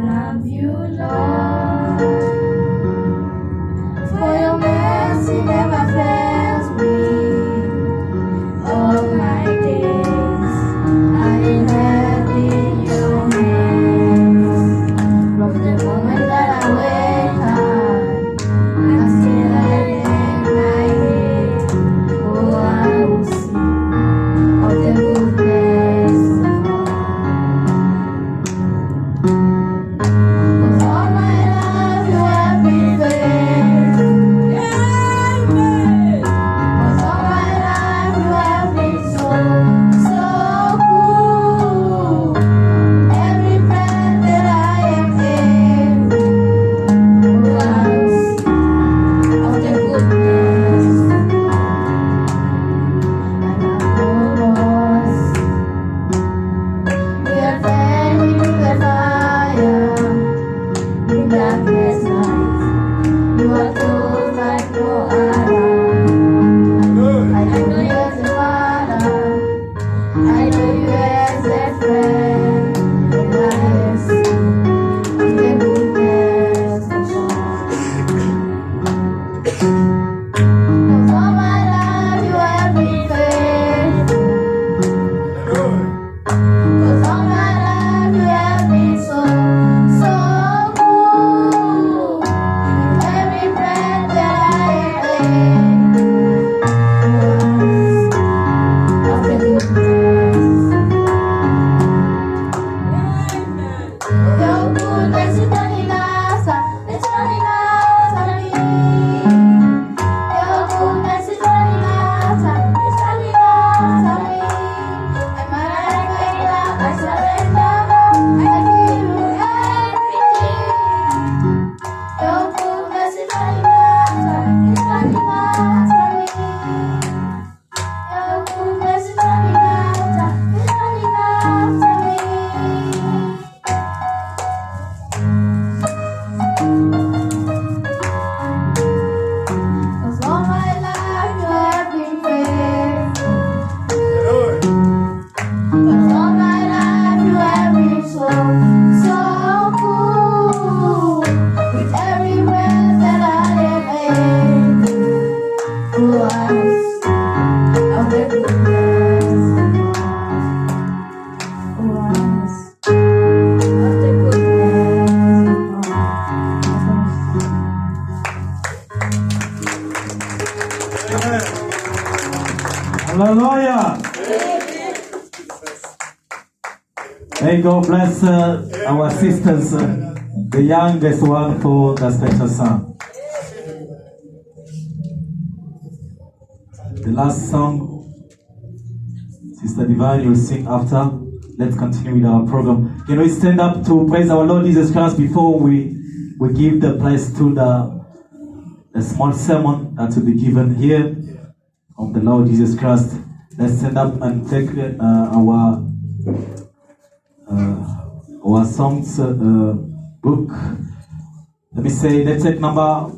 love you, Lord, for your mercy never fails me. All my days I have in your hands. From the moment that I wake up until I lay my head, oh, I will sing of the goodness of God. 'Cause all my life you have been faithful. 'Cause all my life you have been so, so good. Every breath that I am able, oh, I will sing of the goodness of God. And I know, Lord, you have fed me through the fire, in darkness night. You are close like no other. I know you as a father. I know you as a friend. And I have seen the goodness of God. 'Cause all my life you have been faithful. 'Cause all my life you have been so, so good. Every breath that I am of the goodness. Your goodness is running after, it's running after me. Your goodness is running after, it's running after me. And my life laid down, I surrender, I give you everything. Your goodness is running after, it's running after me. Your goodness is running after, it's running after me. 'Cause all my life you have been faithful. 'Cause all my life you have been so, so good. With every breath that I am able, oh, I will sing of the goodness of God. Oh, I will sing of the goodness of God. Hallelujah. May God bless our sisters, the youngest one for the special song. The last song, Sister Divine, you'll sing after. Let's continue with our program. Can we stand up to praise our Lord Jesus Christ before we give the place to the small sermon that will be given here of the Lord Jesus Christ. Let's stand up and take our songs book. Let me say, let's take number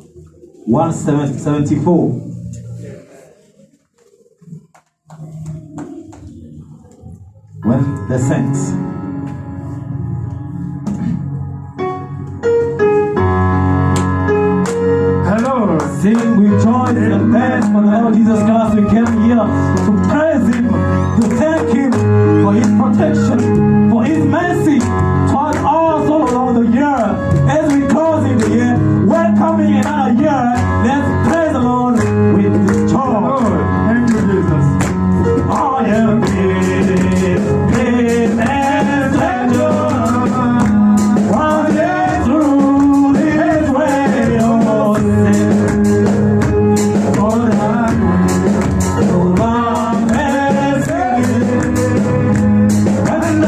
174. When the saints. Hello, sing with joy and dance for the Lord Jesus Christ. We came here to praise Him, to thank Him for His protection, for His mercy toward us all along the year. As we close in the year, welcoming another year, let's praise the Lord with this joy. Thank you, Jesus. I am here, and pleasure. One day through His way, oh, sin. For that, so long as it is. And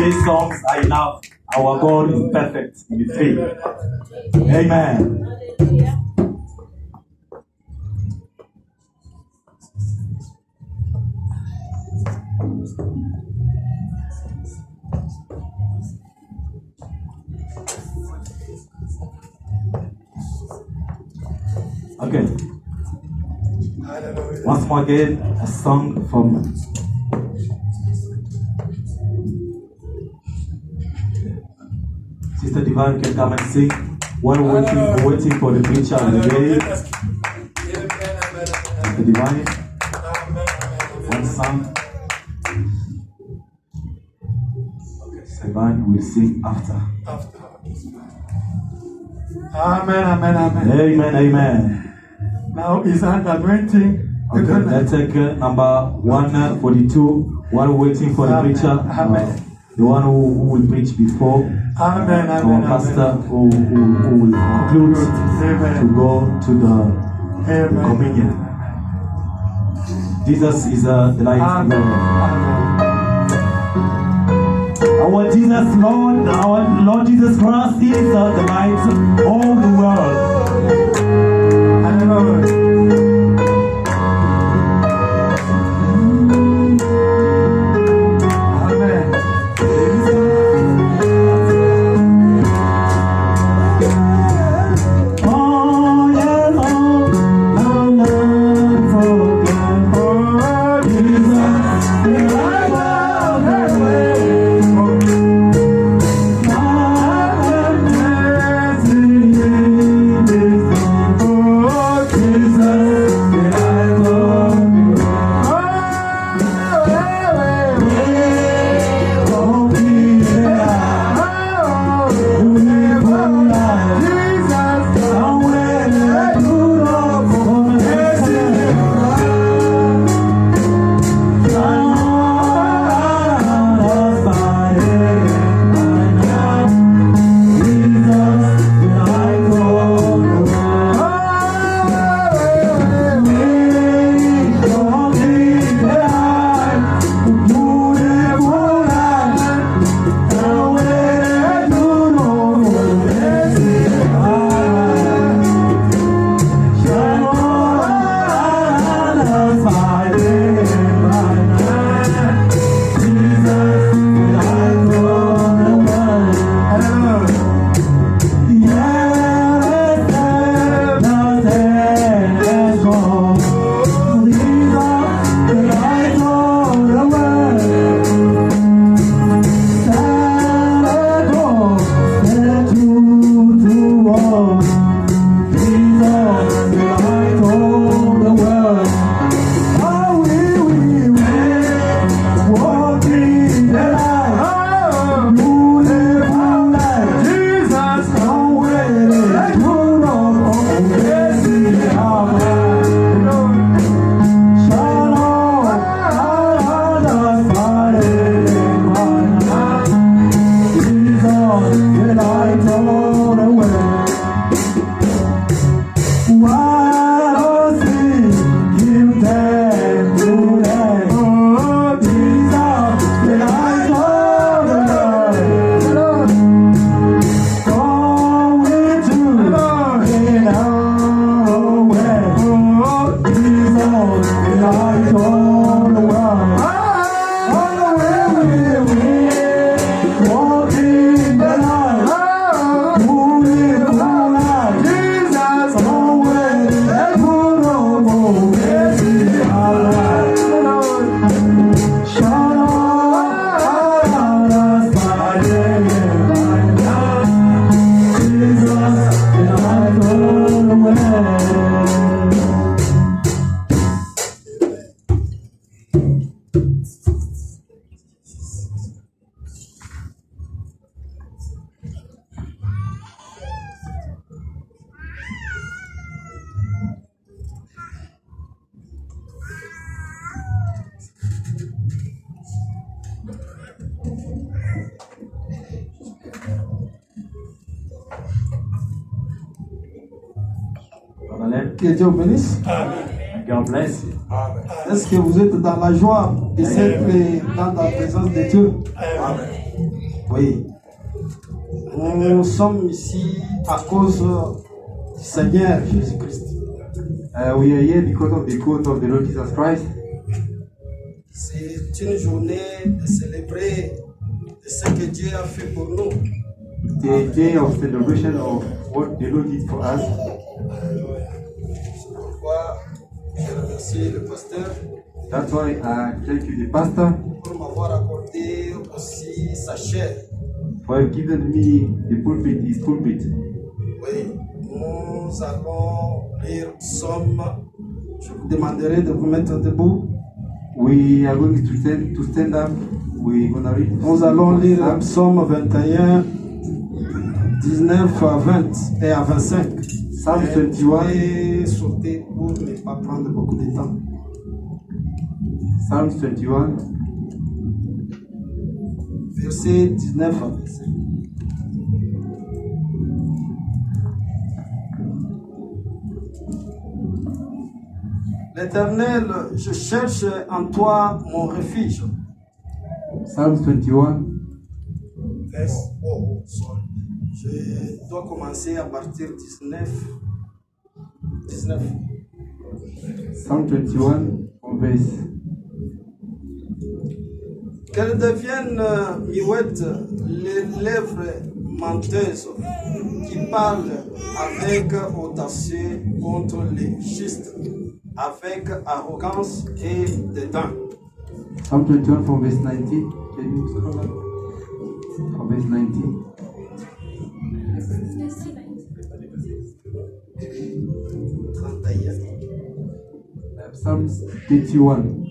These songs are enough. Our God is perfect in the faith. Amen. Okay. Once more again, a song from Sister Divine can come and sing. While waiting for the preacher and the day. Sister Divine, one song. Sister Divine will sing after. Amen, amen, amen. Amen, amen. Now is an anointing. Okay, let's take number 142. While waiting for the preacher, the one who will preach before. Amen, Our amen, pastor who will conclude to go to the communion. Jesus is the light of the world. Our Jesus, Lord, our Lord Jesus Christ is the light of the world. Hallelujah. l'Éternel. Que Dieu vous bénisse. God bless you. Est-ce que vous êtes dans la joie de être dans la présence de Dieu? Oui. Nous sommes ici à cause du Seigneur Jésus-Christ. We are here because of the quote of the Lord Jesus Christ. C'est une journée de célébrer ce que Dieu a fait pour nous. The day of celebration of what the Lord did for us. C'est pourquoi je remercie le pasteur That's why I thank you, the pastor, pour m'avoir accordé aussi sa chair. for giving me the pulpit, his pulpit. Oui, nous allons lire Psaume. Je vous demanderai de vous mettre debout. We are going to stand up. We're going to read. Nous allons lire Psaume 21, 19 à 20 et à 25. Psalm 21, Et sauter pour ne pas prendre beaucoup de temps. Psalm 21, Verset 19 à 25. L'Éternel, je cherche en toi mon refuge. Psalm 21, Je dois commencer à partir 19. 19. Psalm 21, from verse. Qu'elles deviennent muettes les lèvres menteuses qui parlent avec audacieux contre les justes, avec arrogance et dédain. Psalm 21 from verse 19. Can you scroll up? From verse 19. 31. Psalm 31.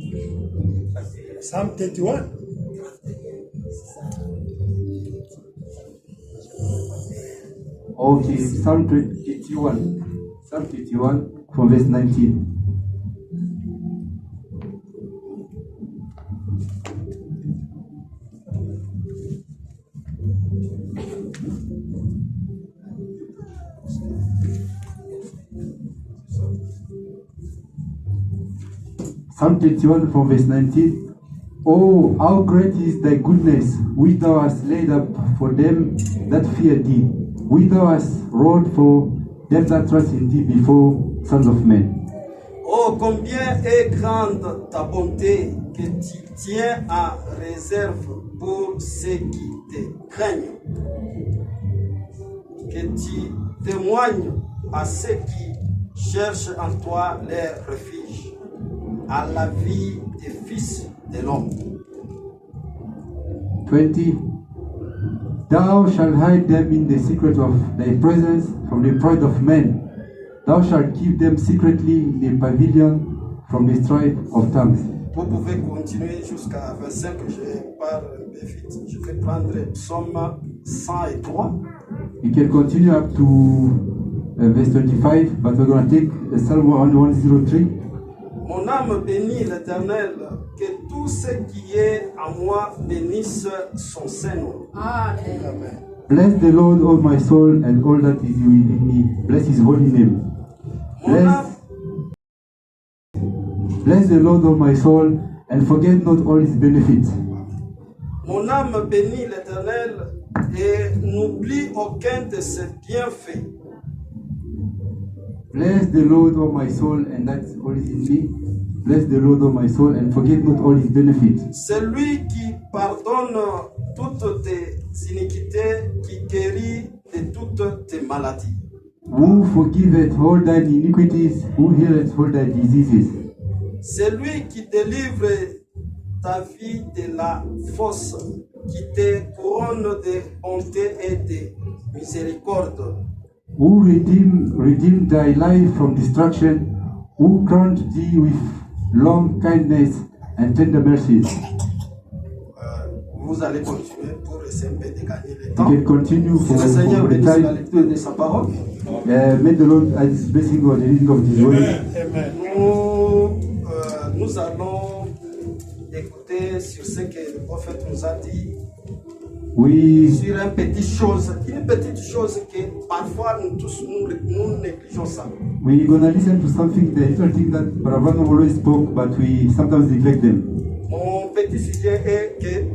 Psalm 31. Okay, Psalm 31. Psalm 31 from verse 19. Psalm 31 from verse 19. Oh, how great is thy goodness, which thou hast laid up for them that fear thee, which thou hast wrought for them that trust in thee before sons of men. Oh, combien est grande ta bonté que tu tiens en réserve pour ceux qui te craignent, que tu témoignes à ceux qui cherchent en toi leur refuge, à la vie des fils de l'homme. 20. Thou shalt hide them in the secret of thy presence from the pride of men. Thou shalt keep them secretly in the pavilion from the strife of tongues. Vous pouvez continuer jusqu'à 25, je pars un peu vite. Je vais prendre Psaume 103. You can continue up to verse 25, but we're going to take Psalm 103. Mon âme bénit l'Éternel, que tout ce qui est en moi bénisse son Saint-Nom. Amen. Bless the Lord, O my soul, and all that is within me. Bless his holy name. Mon âme, Bless the Lord, O my soul, and forget not all his benefits. mon âme bénit l'Éternel et n'oublie aucun de ses bienfaits. Bless the Lord, O my soul, and that's all is in me. Bless the Lord, O my soul, and forget not all his benefits. C'est lui qui pardonne toutes tes iniquités, qui guérit de toutes tes maladies. Who forgiveth all thine iniquities, who healeth all thy diseases. C'est lui qui délivre ta vie de la fosse, qui te couronne de bonté et de miséricorde. Who redeemed thy life from destruction, who crowned thee with long kindness and tender mercies. Vous allez continuer pour essayer un peu de gagner le You temps. can continue Que for le Seigneur the bénisse la time. lecture de sa parole. May the Lord add his blessing on the reading of his word. Amen. Nous allons écouter sur ce que le prophète nous a dit We sur une petite chose que parfois nous tous nous négligeons ça. we're gonna listen to something, the little thing that Bravano always spoke, but we sometimes neglect them. Mon petit sujet est que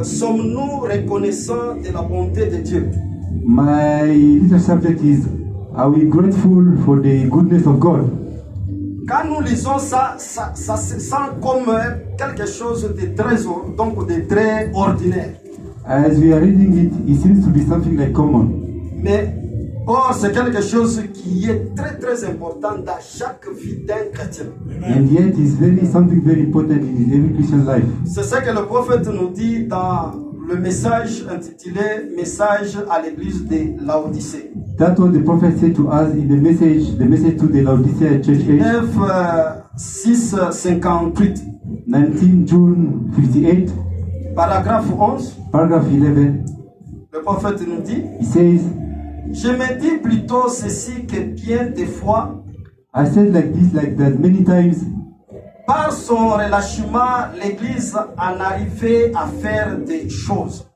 sommes-nous reconnaissants de la bonté de Dieu? My little subject is, are we grateful for the goodness of God? Quand nous lisons ça se sent comme quelque chose de très ordinaire. As we are reading it, it seems to be something like common. Mais or, c'est quelque chose qui est très très important dans chaque vie d'un chrétien. And yet it's something very important in every Christian life. C'est ce que le prophète nous dit dans le message intitulé Message à l'église de Laodicée. That's what the prophet said to us in the message to the Laodicea church age, 9:6-58. 19 June 58, Paragraphe 11, paragraph 11. le prophète nous dit: He says, je me dis plutôt ceci que bien des fois, I said like this, like that many times, par son relâchement, l'église en arrivait à faire des choses,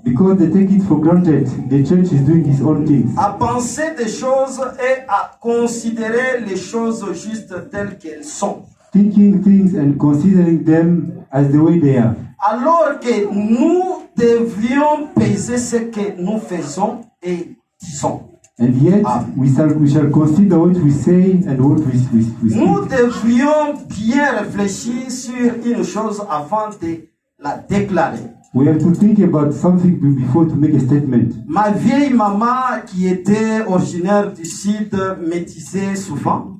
because they take it for granted, the church is doing its own things, à penser des choses et à considérer les choses justes telles qu'elles sont. thinking things and considering them as the way they are. Alors que nous devions peser ce que nous faisons et disons. And yet, we shall consider what we say and what we Nous speak. devions bien réfléchir sur une chose avant de la déclarer. We have to think about something before to make a statement. Ma vieille maman, qui était originaire du Sud, me disait souvent: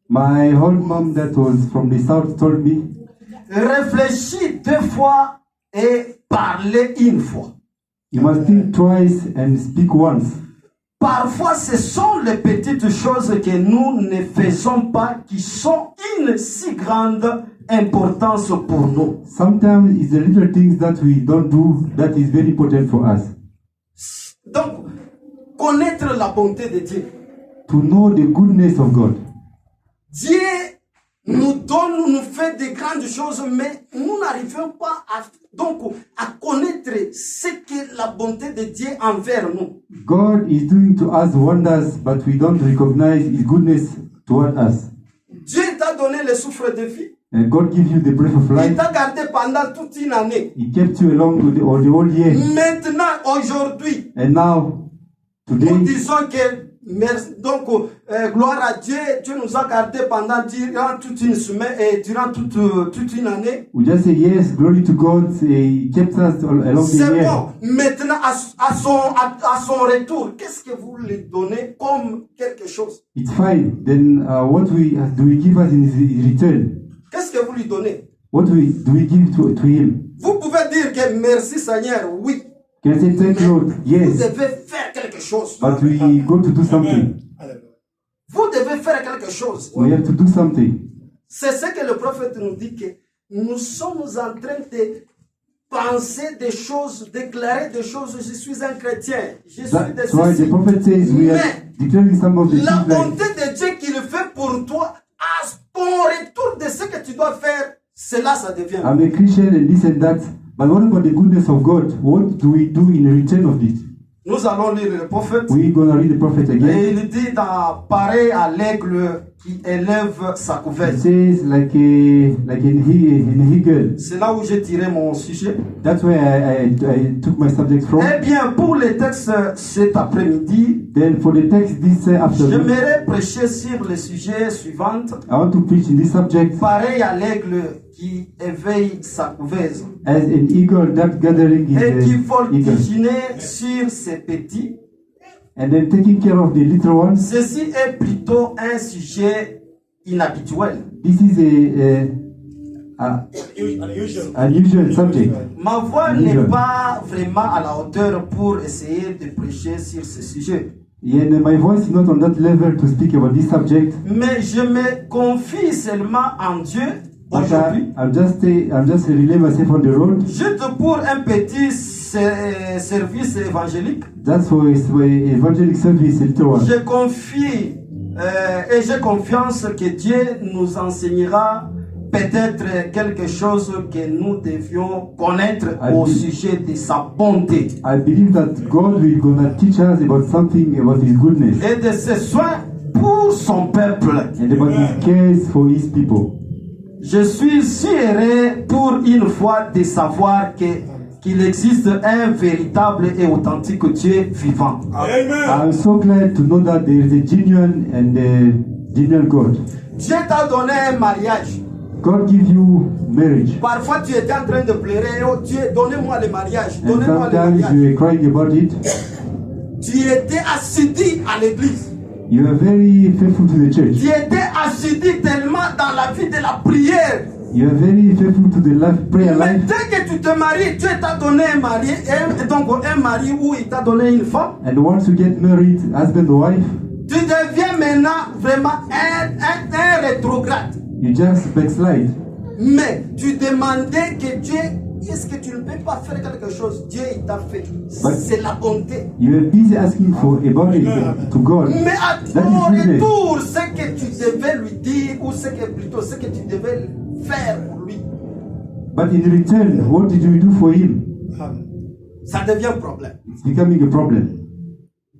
My old mom that was from the south told me, réfléchis 2 fois et parlez 1 fois. you must think twice and speak once. Parfois, ce sont les petites choses que nous ne faisons pas qui sont une si grande importance pour nous. Sometimes it's the little things that we don't do that is very important for us. Donc, connaître la bonté de Dieu. To know the goodness of God. Dieu nous donne, nous fait de grandes choses, mais nous n'arrivons pas à connaître ce que la bonté de Dieu envers nous. God is doing to us wonders, but we don't recognize His goodness toward us. Dieu t'a donné le souffle de vie. And God gives you the breath of Il life. t'a gardé pendant toute une année. He kept you along with the whole year. Maintenant, aujourd'hui, And now, nous today, disons que merci, gloire à Dieu, Dieu nous a gardés durant toute une semaine et durant toute une année. we just say yes, glory to God. He kept us along the C'est year. bon. Maintenant, à son retour, qu'est-ce que vous lui donnez comme quelque chose? It's fine. Then what do we give us in his return? Qu'est-ce que vous lui donnez? What do we give to him? Vous pouvez dire que merci Seigneur, oui. Can I say thank you, Lord? Vous Yes. devez faire quelque chose. But we go to do something. Vous devez faire quelque chose. We have to do something. C'est ce que le prophète nous dit, que nous sommes en train de penser des choses, déclarer des choses. Je suis un chrétien. Je suis de That's why the ceci. prophet says we are Mais declaring some of the la things like bonté de Dieu qu'il fait pour toi, à ton retour de ce que tu dois faire, cela, ça devient. I'm a Christian and this and that. But what about the goodness of God? What do we do in return of it? Nous allons lire le prophète. We're gonna read the prophet again. Et il dit pareil à l'aigle qui élève sa It couvette. says like an eagle. C'est là où j'ai tiré mon sujet. That's where I took my subject from. Eh bien, pour les textes cet après-midi, Then for the text this afternoon, j'aimerais prêcher sur le sujet suivant. I want to preach in this subject Pareil à l'aigle qui éveille sa couveuse as an eagle that gathering et qui his eagle. voltigeait sur ses petits. And then taking care of the little ones. Ceci est plutôt un sujet inhabituel. This is unusual subject. Ma voix n'est pas vraiment à la hauteur pour essayer de prêcher sur ce sujet. And my voice is not on that level to speak about this subject. Mais je me confie seulement en Dieu But aujourd'hui. I'm just relying myself on the road. Juste pour un petit service évangélique. That's for evangelic service, a little one. Je confie et j'ai confiance que Dieu nous enseignera peut-être quelque chose que nous devions connaître I au be- sujet de sa bonté I believe that God will gonna teach us about something about His goodness et de ses soins pour son peuple. and about His cares for His people. Je suis si heureux pour une fois de savoir qu'il existe un véritable et authentique Dieu vivant. Amen. I'm so glad to know that there is a genuine and a genuine God. Dieu t'a donné un mariage. God gives you marriage, Parfois tu étais en train de pleurer, oh Dieu, donnez-moi le mariage, and donnez-moi le sometimes mariage. you are crying about it. Tu étais assidu à l'église. You are very faithful to the church. Tu étais assidu tellement dans la vie de la prière. You are very faithful to the life, prayer Mais life. dès que tu te maries, Dieu t'a donné un mari, donc un mari où il t'a donné une femme. And once you get married, husband or wife, Tu deviens maintenant vraiment un rétrograde. you just backslide. Mais tu demandais que Dieu, est-ce que tu ne peux pas faire quelque chose? Dieu, il t'a fait. C'est la bonté. You are busy asking for about it to God. Mais à That ton is goodness. retour, ce que tu devais lui dire, ou ce que tu devais faire pour lui, But in return, what did you do for him? Amen. ça devient un problème. It's becoming a problem.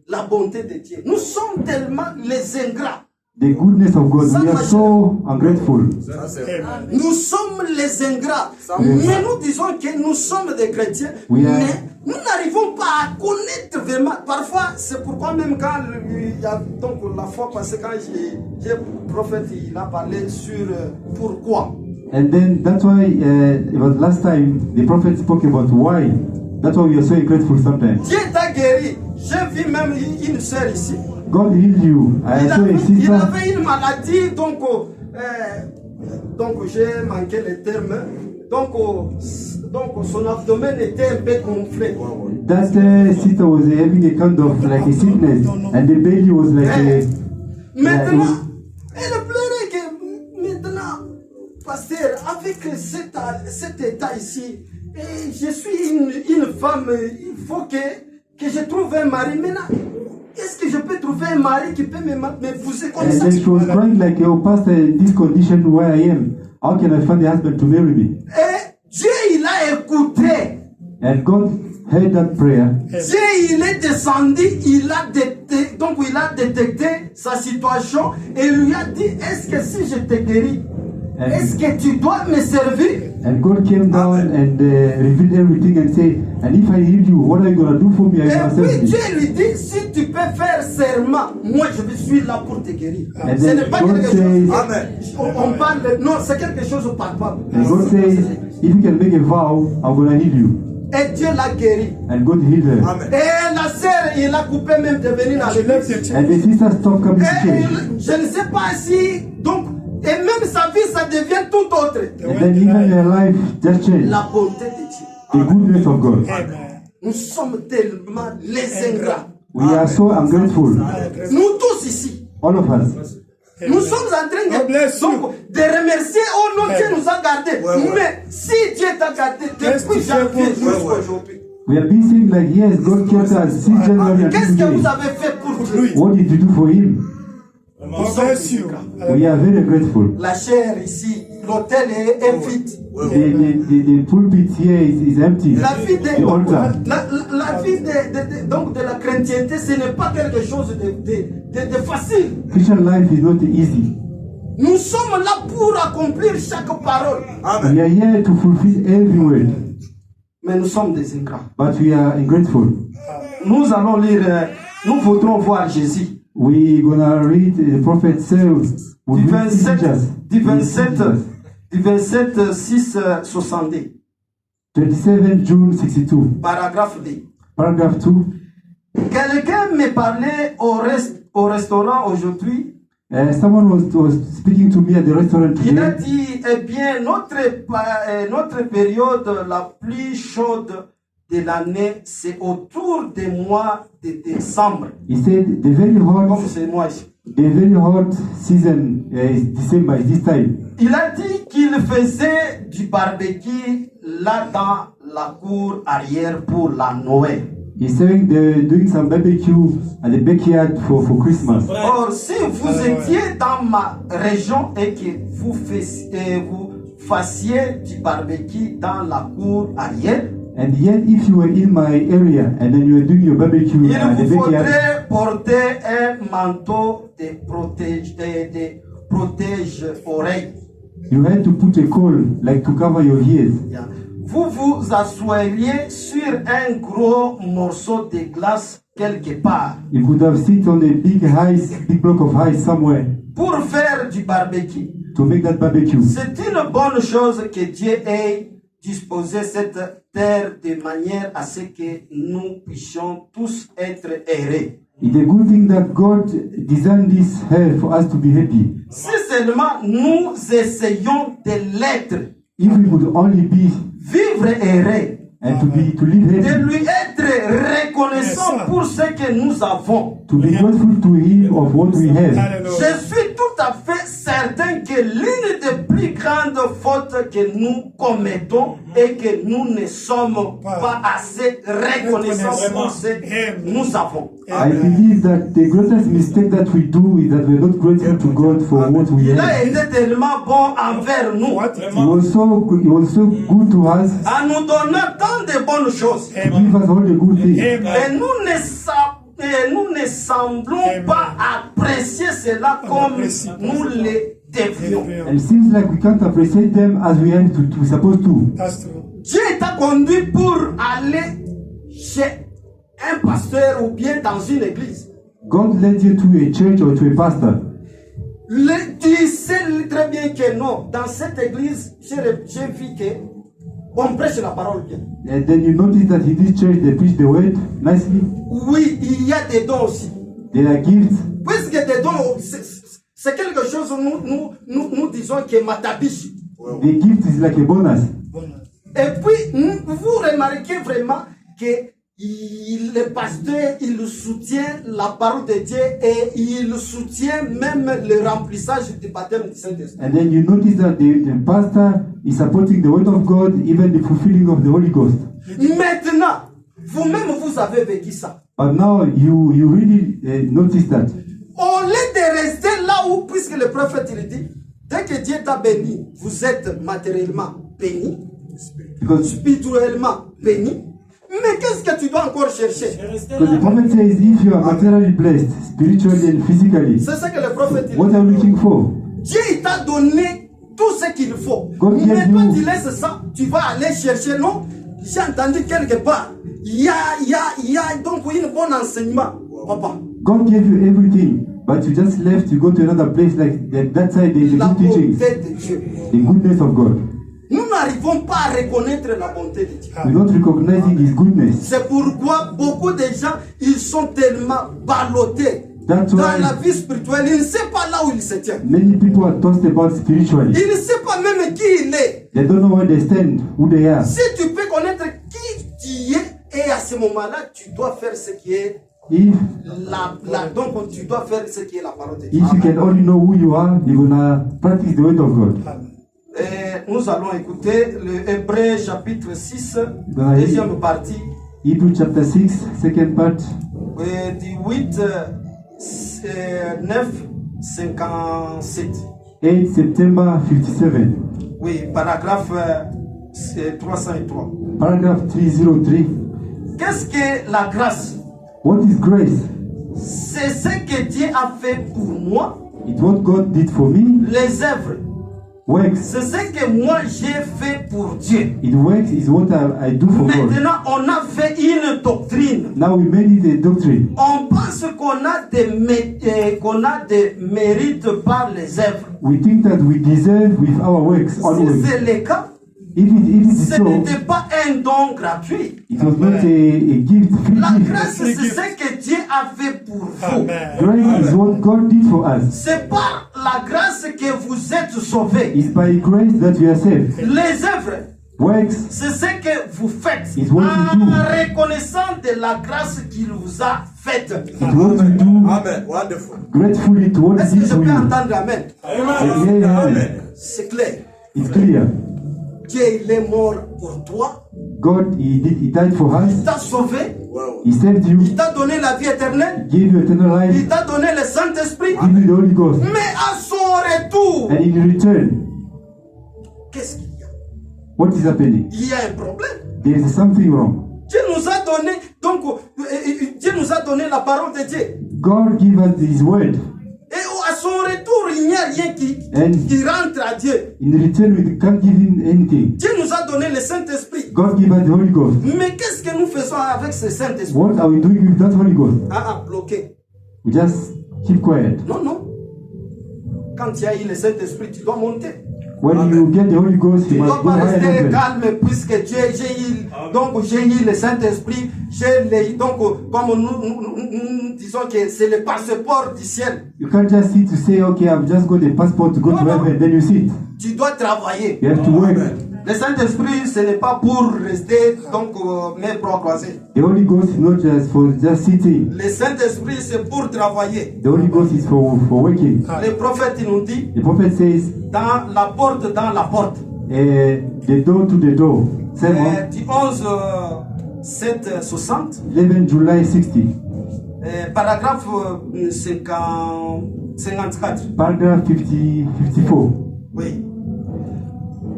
La bonté de Dieu. Nous sommes tellement les ingrats. The goodness of God, we are so ungrateful. Amen. Nous sommes les ingrats. Mais nous disons que nous sommes des chrétiens. Oui, hein. Mais nous n'arrivons pas à connaître vraiment. Parfois, c'est pourquoi même quand il y a, donc la fois passée, quand le prophète il a parlé sur pourquoi. And then that's why it was last time the prophet spoke about why. That's why we are so grateful sometimes. Dieu t'a guéri. J'ai vu même une sœur ici. God healed you. I saw a Il sister. avait une maladie, donc j'ai manqué le terme. Donc son abdomen était un peu gonflé. That sister was having a kind of like a sickness, and the belly was like a. Maintenant, elle pleurait que maintenant, pasteur, avec cet état ici, et je suis une femme, il faut que je trouve un mari. Maintenant, est-ce que je peux trouver un mari qui peut m'épouser comme And ça? then she was crying like, "Oh, pastor, this condition where I am, how can I find a husband to marry me?" Et Dieu, il a écouté. And God heard that prayer. Dieu, il est descendu, il a détecté sa situation et lui a dit, est-ce que si je te guéris, est-ce que tu dois me servir? And God came down and revealed everything and said, "And if I heal you, what are you gonna do for me? Are you Et gonna puis serve Dieu me?" lui dit, si tu peux faire serment, moi je suis là pour te guérir. And Ce then n'est pas God quelque says- chose. On parle, non, c'est quelque chose au palpable. And God says, "If you can make a vow, I'm gonna heal you." Et Dieu l'a guéri. And God healed her. Et la sœur, il a coupé même de venir dans l'église. And the sister stopped coming to Et church. je ne sais pas si, donc, et même sa vie, ça devient tout autre. And then even their life just changed. La bonté de Dieu. The goodness of God. Amen. Nous sommes tellement les ingrats. We are so ungrateful, Nous tous ici. all of us. Nous sommes en train God bless you. de remercier. Oh non, Dieu nous a gardés. Mais si Dieu t'a gardé Qu'est-ce depuis que tu fais janvier pour- jusqu'à aujourd'hui, We are being saying like, yes, God kept us since January qu'est-ce until que vous today. avez fait pour Dieu? What did you do for him? God bless you. We are very grateful. La chair ici, l'hôtel est vide. The pulpit here is empty. La vie de, The altar. la vie donc de la chrétienté, ce n'est pas quelque chose de facile. Christian life is not easy. Nous sommes là pour accomplir chaque parole. We are here to fulfill every word, Mais nous sommes des ingrats. but we are ungrateful. Nous allons lire, nous voudrons voir Jésus. We gonna read the prophet Saul. Du 27 6 62. 27 June 62. Paragraphe D. Paragraph 2. Quelqu'un me parlait au restaurant aujourd'hui. Someone was speaking to me at the restaurant Il a today. dit, eh bien, notre période la plus chaude de l'année, c'est autour du mois de décembre. He said the Comme c'est moi ici. very hot season is December, is this time. Il a dit qu'il faisait du barbecue là dans la cour arrière pour la Noël. He's saying they're doing some barbecue at the backyard for Christmas. Or, si vous étiez dans ma région et que fassiez du barbecue dans la cour arrière, And yet, if you were in my area and then you were doing your barbecue il at the vous backyard, faudrait porter un manteau de protège-oreilles. you had to put a coal like to cover your ears. Vous vous assoiriez sur un gros morceau de glace quelque part You could have sit on a big block of ice somewhere pour faire du barbecue. to make that barbecue. C'est une bonne chose que Dieu ait disposé cette terre de manière à ce que nous puissions tous être heureux. It's a good thing that God designed this earth for us to be happy. Si seulement nous essayons de l'être, If we could only be vivre heureux, and to live de happy, lui être reconnaissant pour ce que nous avons. to be grateful to Him of what we have. Hallelujah. Je suis tout à fait certain que l'une des plus grandes fautes que nous commettons est que nous ne sommes pas assez reconnaissants pour ce que nous avons. I believe that the greatest mistake that we do is that we're not grateful to God for what we Il a have. été tellement bon envers nous, He was so good to us, en nous donnant tant de bonnes choses. to give us all the good things. Et nous ne semblons pas apprécier cela comme nous le devions. And it seems like we can't appreciate them as we are supposed to. That's true. Dieu t'a conduit pour aller chez un pasteur ou bien dans une église. God led you to a church or to a pastor. Tu sais très bien que non, dans cette église, j'ai vu que on prêche la parole bien. And then you notice that in this church they preach the word nicely. Oui, il y a des dons aussi. There are gifts. Puisque des dons, c'est quelque chose nous disons que matabishi. The gift is like a bonus. Et puis, vous remarquez vraiment que le pasteur, il soutient la parole de Dieu et il soutient même le remplissage du baptême du Saint-Esprit. And then you notice that the pastor is supporting the word of God, even the fulfilling of the Holy Ghost. Maintenant, vous-même, vous avez vécu ça. But now you really notice that. Au lieu de rester là où, puisque le prophète il dit, dès que Dieu t'a béni, vous êtes matériellement béni, Because spirituellement béni. Mais qu'est-ce que tu dois encore chercher? the prophet says, if you are materially blessed, spiritually and physically, C'est ce que le prophète il what dit. are you looking for? Dieu il t'a donné tout ce qu'il faut. God Mais gave toi you- tu laisses ça, tu vas aller chercher, non? J'ai entendu quelque part. Il y a donc un bon enseignement, papa. God gave you everything, but you just left, you go to another place like that side there is La the good teachings, bonté de Dieu. the goodness of God. Nous n'arrivons pas à reconnaître la bonté de Dieu. We're not recognizing His goodness. C'est pourquoi beaucoup de gens, ils sont tellement ballottés That's dans why la vie spirituelle. Ils ne savent pas là où ils se tiennent. many people are tossed about spiritually. Ils ne savent pas même qui il est. They don't know where they stand, who they are. Si tu peux connaître qui tu es, et à ce moment-là, tu dois faire ce qui est If donc tu dois faire ce qui est la parole de Dieu. you can only know who you are, you're gonna practice the word of God. Et nous allons écouter le Hébreu chapitre 6, Dans deuxième partie, Hebrews chapter 6, second part, du 8, 9, 57. 8 September 57, Oui, paragraphe 303. paragraph 303. Qu'est-ce que la grâce? What is grace? C'est ce que Dieu a fait pour moi, It's what God did for me. les œuvres. Works. C'est ce que moi j'ai fait pour Dieu. It works is what I do for God. Maintenant, on a fait une doctrine. Now we made it a doctrine. On pense qu'on a des mérites par les œuvres. We think that we deserve with our works Si always. c'est le cas, If it is ce so, n'était pas un don gratuit. it was not a gift, free La gift. grâce, c'est ce que Dieu a fait pour vous. Amen. Grace is what God did for us. C'est par la grâce que vous êtes sauvés. It's by grace that we are saved. Les œuvres, Works c'est ce que vous faites It's what en you do. reconnaissant de la grâce qu'il vous a faite. is what you do Amen. Wonderful. gratefully to what Est-ce He que did je for peux you. entendre Amen? Amen. C'est clair. It's clear. Dieu, il est mort pour toi. God, He died for us. Il t'a sauvé. He saved you. Il t'a donné la vie éternelle. Gave you eternal Il life. t'a donné le Saint-Esprit. Give you the Holy Ghost. Mais à son retour, And in return, qu'est-ce qu'il y a? What is happening? Il y a un problème. There is something wrong. Dieu nous a donné, donc, Dieu nous a donné la parole de Dieu. God give us His word. Et à son retour, il n'y a rien qui rentre à Dieu. In return, we can't give Him anything. Dieu nous a donné le Saint-Esprit. God give us the Holy Ghost. Mais qu'est-ce que nous faisons avec ce Saint-Esprit? What are we doing with that Holy Ghost? Bloqué. We just keep quiet. Non, non. Quand tu as eu le Saint-Esprit, tu dois monter. When you get the Holy Ghost, Tu you ne must dois go pas higher rester level. calme puisque j'ai eu le Saint-Esprit. Donc, comme nous disons que c'est le passeport du ciel. You can't just sit to say, okay, I've just got a passport to go to heaven. Then you sit. Tu dois travailler. You have to work. Le Saint-Esprit, ce n'est pas pour rester, donc, mes bras croisés. The Holy Ghost is not just for just sitting. Le Saint-Esprit, c'est pour travailler. The Holy Ghost is for working. Le prophète, il nous dit, The prophet says, dans la porte, the door to the door. Same one. du 11 7 60, 11 July 60. paragraphe 54. Paragraph 54. Oui.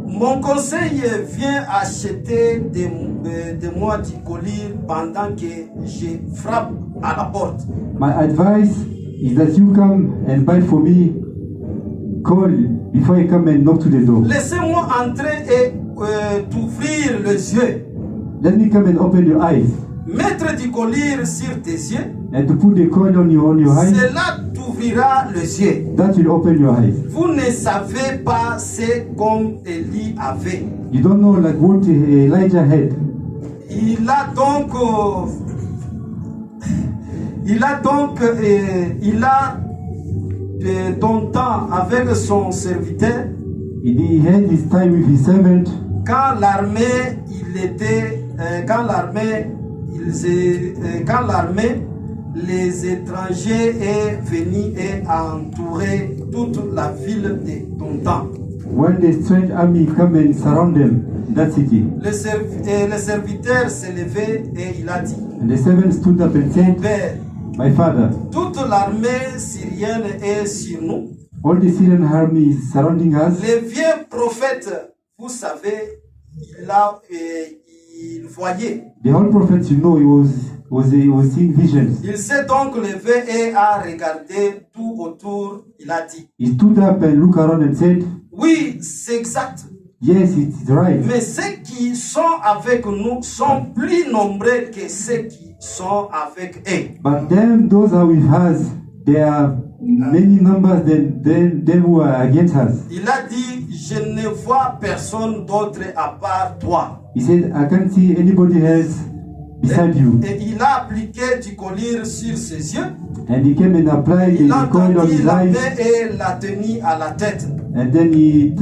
Mon conseil vient acheter de moi du collier pendant que je frappe à la porte. My advice is that you come and buy for me coal before you come and knock to the door. Laissez-moi entrer et t'ouvrir les yeux. Let me come and open your eyes. Mettre du collier sur tes yeux, And to put the coal on your eyes, cela t'ouvrira les yeux. that will open your eyes. Vous ne savez pas ce qu'homme Élie avait. You don't know like what Elijah had. Il a ton temps avec son serviteur He had his time with his servant quand l'armée les étrangers est venue et a entouré toute la ville de ton temps. when the strange army come and surround them, that city. Le serviteur s'est levé et il a dit, And the servant stood up and said, Père, my father, toute l'armée syrienne est sur nous. all the Syrian army is surrounding us. Les vieux prophètes, vous savez, il voyait. The whole prophet, you know, he was seeing visions. Il s'est donc levé et a regardé tout autour. Il a dit, He stood up and looked around and said, oui, c'est exact. yes, it's right. Mais ceux qui sont avec nous sont plus nombreux que ceux qui sont avec eux. But then those are with us, there are many numbers than them who are against us. Il a dit, je ne vois personne d'autre à part toi. He said, I can't see anybody else beside you. Et il a appliqué du collier sur ses yeux. And he came and applied Il the a coil on tendu his la eyes. main et l'a tenue à la tête. And then he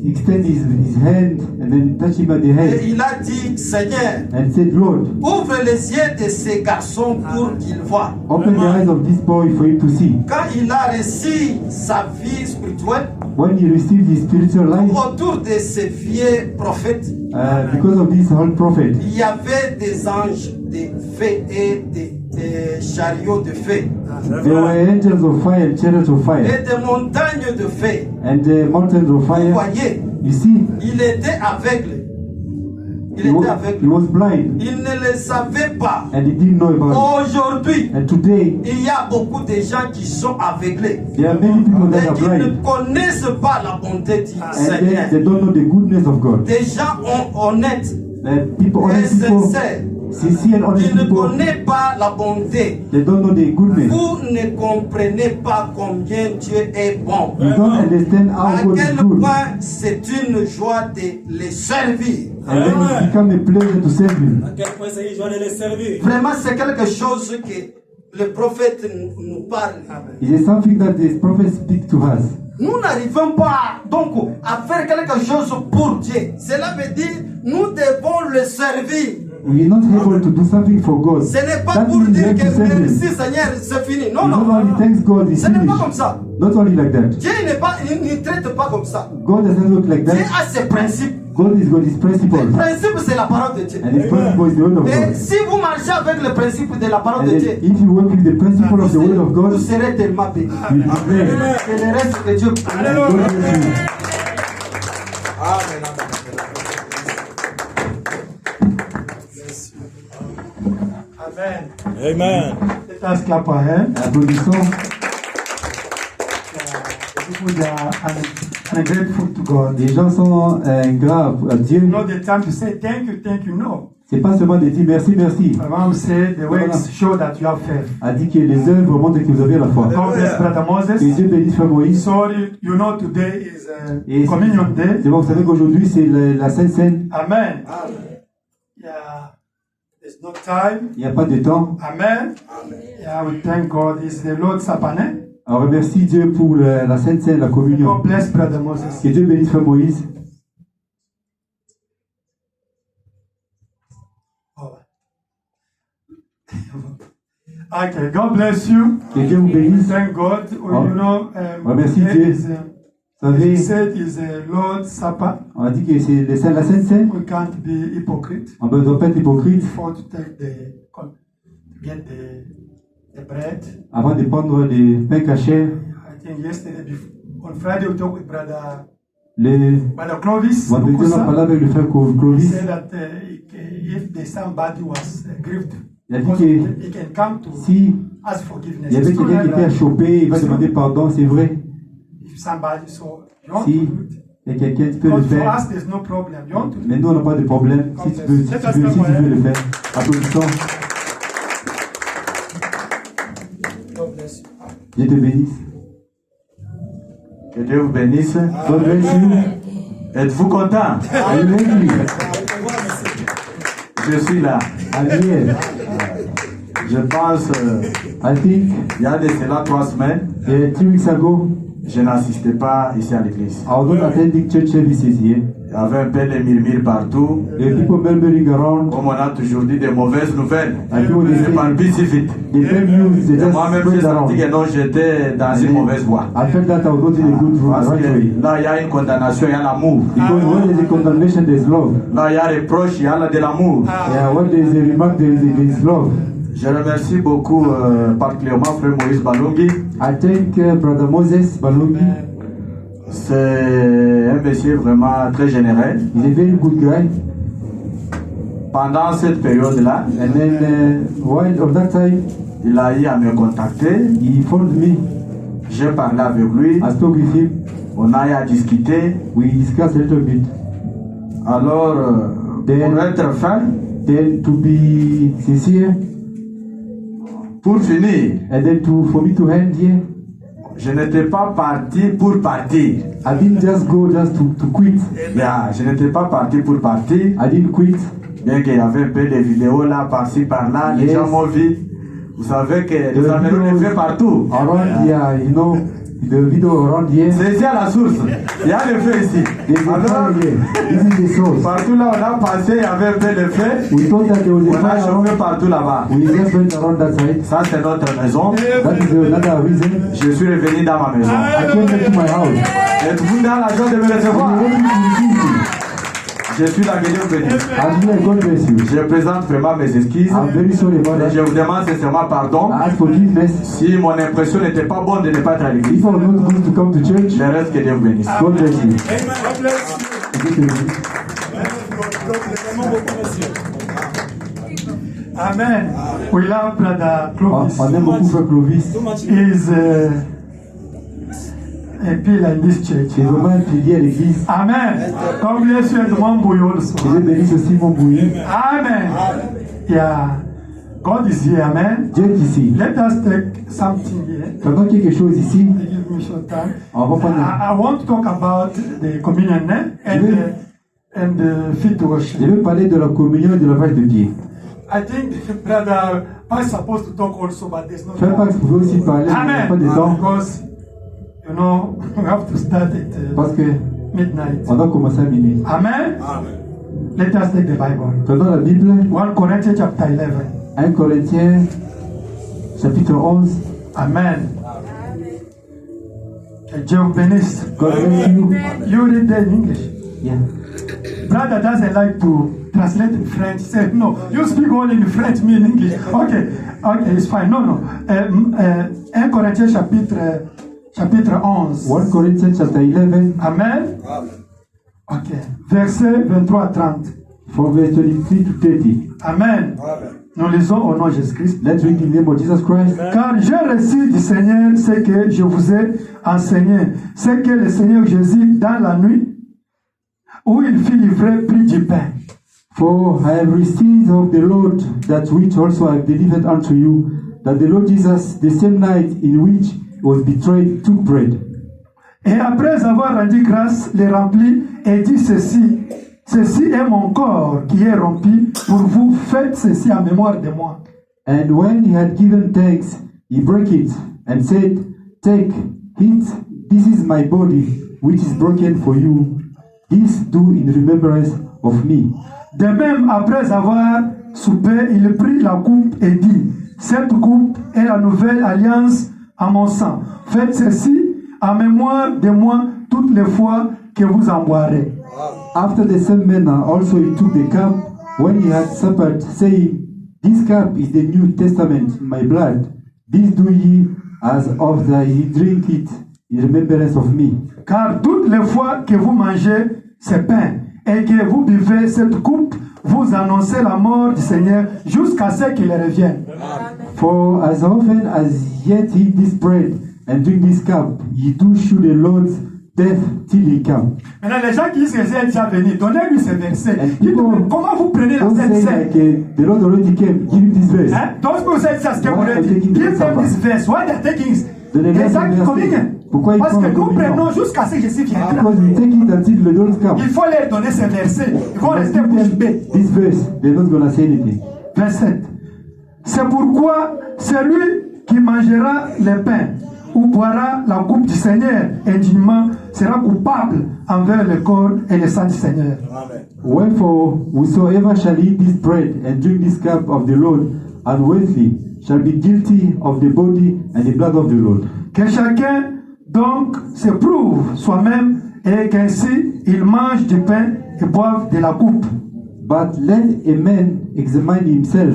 extend his hand and then touch him at the Et head il a dit, Seigneur, and said, Lord, ouvre les yeux de ces garçons pour qu'ils voient. open the eyes of this boy for him to see. Quand il a reçu sa vie spirituelle, When he received his spiritual life, autour de ces vieux prophètes, because of this whole prophet, il y avait des anges de feu et des chariots de feu. there were angels of fire and chariots of Et fire des montagnes de feu. and mountains of Vous fire. voyez, You see, il était aveugle. Il he était was aveugle. blind Il ne le savait pas. and he didn't know about Aujourd'hui, it. And today, il y a beaucoup de gens qui sont aveuglés there are many people that et are qui ne blind connaissent pas la bonté du and Seigneur. they don't know the goodness of God. Des gens honnêtes People, et honest people, sincères sincere and qui honest ne people, connaissent pas la bonté. they don't know the goodness. Vous ne comprenez pas combien Dieu est bon. You don't understand À how God quel is good. point c'est une joie de les servir. And then it become a pleasure to serve Him. À quel point c'est une joie de les servir. Vraiment, c'est quelque chose que le prophète nous parle. It is something that the prophet speaks to us. Nous n'arrivons pas donc à faire quelque chose pour Dieu. Cela veut dire nous devons le servir. We are not able to do something for God. Ce n'est pas That pour means we dire have to que serve merci Him. Seigneur, c'est fini. Non, Not non. only thanks God, it's Ce n'est pas comme finished. ça. Not only like that. Dieu il ne traite pas comme ça. God doesn't look like Dieu that. a ses principes. God is His Le principles. principe, c'est la parole de Dieu. And His principle is the word of Et God. si vous marchez avec le principe de la parole And de then Dieu, if you work with the principle of the word of vous God, serez tellement bénis. you'll be blessed. Que le reste de Dieu. God bless you. Amen. Amen. Let us clap our hands. Applaudissons. People are ungrateful to God. Les gens sont ingrats à Dieu. Not the time to say thank you. No. C'est pas seulement de dire merci, merci. My mom said the works show that you have faith. A dit que les œuvres montrent que vous avez la foi. God bless Brother Que Moses. Dieu bénisse Frère Moïse. Sorry, you know today is Et Communion Day. c'est bon, vous savez qu'aujourd'hui c'est la Sainte Seine. Amen. Yeah. There's no time. Il n'y a pas de temps. Amen. Yeah, we thank God. It's the Lord's Supper. On remercie Dieu pour la Sainte Seine, la communion. God bless Brother Moses. Que Dieu bénisse Frère Moïse. Okay, God bless you. Que Dieu vous bénisse. Thank God. Oh. You know, Remercie today Dieu. is, Vous he savez, said is the Lord's Supper. on a dit que c'est la Sainte Seine. We can't be hypocrite. On ne doit pas être hypocrite. Before to take get the bread. Avant de prendre les pains cachés, I think yesterday, on Friday, we talked with Brother le Clovis. vendredi, on a parlé avec le frère He Clovis. said that if somebody was grieved, Il a dit because que he can come to si ask forgiveness. il y avait It's true quelqu'un qui like était that. chopé, il va demander pardon, c'est vrai. If somebody so you want Si to do it. il y a quelqu'un qui peut le But for faire. us, there's no problem. You want to do Mais it. nous, on n'a pas de problème. Si tu veux, si tu veux le faire. Applaudissons. God bless you. Dieu te bénisse. Que Dieu vous bénisse. God bless you. Êtes-vous content? Amen. Je suis là. Amen. Je pense, I think il y a de cela 3 semaines, 2 weeks ago, je n'assistais pas ici à l'église. I was not attending church services here. Il y avait un peu de murmures partout. The people murmuring around. Comme on a toujours dit de mauvaises nouvelles. And people they C'est par say si vite. the bad news they Et just moi-même, j'ai spread around. senti que non, j'étais dans une mauvaise voie. I felt that I was not in a good Parce right way. que là, il y a une condamnation, il y a l'amour. Because when there's a condemnation, there's love. Là, il y a reproche, il y a de l'amour. Yeah, when there's a remark, there's love. Je remercie beaucoup particulièrement Frère Moïse Balungi. I thank Brother Moses Balungi. C'est un monsieur vraiment très généreux. He's a very good guy. Pendant cette période-là, And then while of that time, il a eu à me contacter. he phoned me. J'ai parlé avec lui. I spoke with him. On a eu à discuter. We discussed a little bit. Alors, pour être fin, Then to be sincere, pour finir, and then for me to end here, je n'étais pas parti pour partir. I didn't just go just to quit. Bien, je n'étais pas parti pour partir. I didn't quit. Bien qu'il y avait un peu de vidéos là, par-ci, par-là, les Yes. gens m'ont vu. Vous savez que les The Américains le videos fait partout. around here, you know, the video around here, C'est ici à la source. Il y a le feu ici. there's a Alors, fire here. This is the source. partout là, on a passé, il y avait un peu de feu. We thought that there was On a a fire chauffé around. partout là-bas. We just went around that side. Ça, c'est notre maison. That is another reason. Je suis revenu dans ma maison. I came back to my house. Êtes-vous dans la joie de me recevoir? I'm ready to receive you. Je suis là, que Dieu vous bénisse. I'm here, God bless you. Je présente vraiment mes excuses. I'm very sorry about Et je that. vous demande sincèrement pardon. I ask forgiveness. Si mon impression n'était pas bonne de ne pas être à l'église, If I was not going to come to church, je reste, que Dieu vous bénisse. God bless you. God bless you. Dieu te bénisse. Vraiment beaucoup, monsieur. Amen. We love Brother Clovis. On aime beaucoup Frère Clovis. Too much. He is a pillar in this church. C'est vraiment un pilier à l'église. Amen. God bless you and Mwambui Que also. Dieu bénisse aussi mon bouilli. Amen. Yeah. God is here. Amen. Dieu est ici. Let us take something here. Prenons quelque chose ici. Give me short time. On va prendre. I want to talk about the communion and the feet worship. Je veux parler de la communion et de lavage de pieds. I think Brother Paz is supposed to talk also, but there's no Frère Pax time. pouvait aussi parler, mais il n'y a Amen. pas de temps. Because you know we have to start at Parce que midnight. on doit commencer à minuit. Amen. Let us take the Bible. Prenons la Bible, 1 Corinthians chapter 11. 1 Corinthiens, chapitre 11. Amen. Joe Benis. God bless you. You read that in English. Yeah. Brother doesn't like to translate in French. He said, no, you speak all in French, me in English. Okay, it's fine. No. 1 Corinthians chapitre 11. 1 Corinthians chapter 11. Amen. Ok. Verset 23 à 30. From verse 23 to 30. Amen. Nous lisons au nom de Jésus-Christ. Let's read in the name of Jesus Christ. Car j'ai reçu du Seigneur ce que je vous ai enseigné. C'est que le Seigneur Jésus, dans la nuit, où il fut livré, prit du pain. For I have received of the Lord that which also I have delivered unto you, that the Lord Jesus, the same night in which he was betrayed, took bread. Et après avoir rendu grâce, les remplit et dit ceci. Ceci est mon corps qui est rompu pour vous. Faites ceci en mémoire de moi. And when he had given thanks, he broke it and said, Take, eat, this is my body, which is broken for you. This do in remembrance of me. De même, après avoir soupé, il prit la coupe et dit, cette coupe est la nouvelle alliance à mon sang. Faites ceci en mémoire de moi toutes les fois que vous en boirez. After the same manner also he took the cup when he had suppered, saying, This cup is the New Testament in my blood. This do ye as oft as ye drink it in remembrance of me. Car toutes les fois que vous mangez ce pain et que vous buvez cette coupe, vous annoncez la mort du Seigneur jusqu'à ce qu'il revienne. For as often as yet eat this bread and drink this cup, ye do shew the Lord's death till he come. Maintenant, les gens qui disent que Jésus est déjà venu, donnez-lui ce verset. Dites, comment vous prenez la Don't cette say scène? like the Lord already came, give him this verse. Hein? Those people say that's what Why are they you taking give this them supper? this verse. Why they're taking it? Donnez-leur ce Exact verset. communion. Pourquoi ils Parce font que la nous communion? prenons jusqu'à ce que Jésus viendra. Because we take it until the Lord comes. Il faut leur donner ce verset. Ils vont rester Give bouche them bée. this verse, they're not gonna say anything. 27. C'est pourquoi celui qui mangera le pain ou boira la coupe du Seigneur indignement sera coupable envers le corps et le sang du Seigneur. Wherefore, whosoever shall eat this bread and drink this cup of the Lord unworthily shall be guilty of the body and the blood of the Lord. Que chacun donc se prouve soi-même et qu'ainsi il mange du pain et boive de la coupe. But let a man examine himself,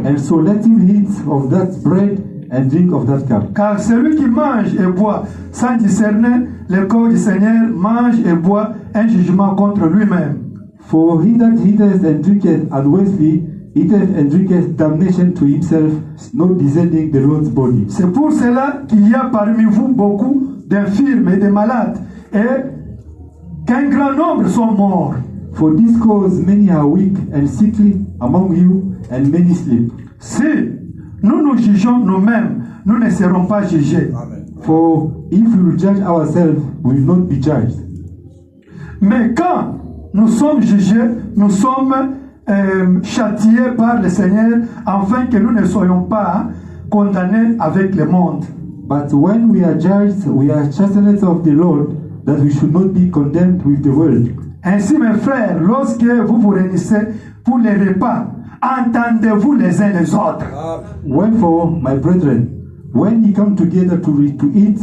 and so let him eat of that bread and drink of that cup. Car celui qui mange et boit sans discerner le corps du Seigneur mange et boit un jugement contre lui-même. For he that eateth and drinketh unworthily eateth and drinketh damnation to himself, not discerning the Lord's body. C'est pour cela qu'il y a parmi vous beaucoup d'infirmes et de malades, et qu'un grand nombre sont morts. For this cause many are weak and sickly among you, and many sleep. Si nous nous jugeons nous-mêmes, nous ne serons pas jugés. For if we will judge ourselves, we will not be judged. Mais quand nous sommes jugés, nous sommes châtiés par le Seigneur, afin que nous ne soyons pas condamnés avec le monde. But when we are judged, we are chastened of the Lord, that we should not be condemned with the world. Ainsi, mes frères, lorsque vous vous réunissez pour les repas, entendez-vous les uns les autres. Wherefore, my brethren, when ye come together to eat,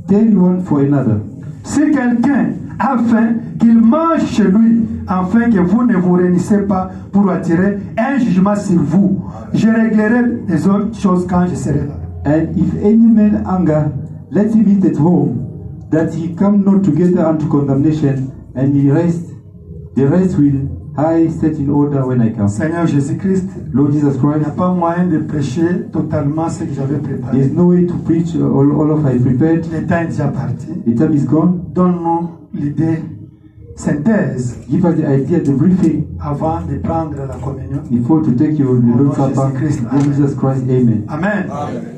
tell one for another. Si quelqu'un a faim, qu'il mange chez lui, afin que vous ne vous réunissez pas pour attirer un jugement sur vous. Je réglerai les autres choses quand je serai là. And if any man hunger, let him eat at home, that he come not together unto condemnation, and the rest will I set in order when I come. Seigneur Jésus-Christ, Lord Jesus il n'y a Christ, pas moyen de prêcher totalement ce que j'avais there préparé. is no way to preach all of I prepared. Le temps est déjà parti. The time is gone. Donne-nous l'idée, synthèse, Give us the idea, the briefing, avant de prendre la communion. before to take your Lord's Lord Supper. Jesus Christ. Lord Jesus Christ, Amen. Amen.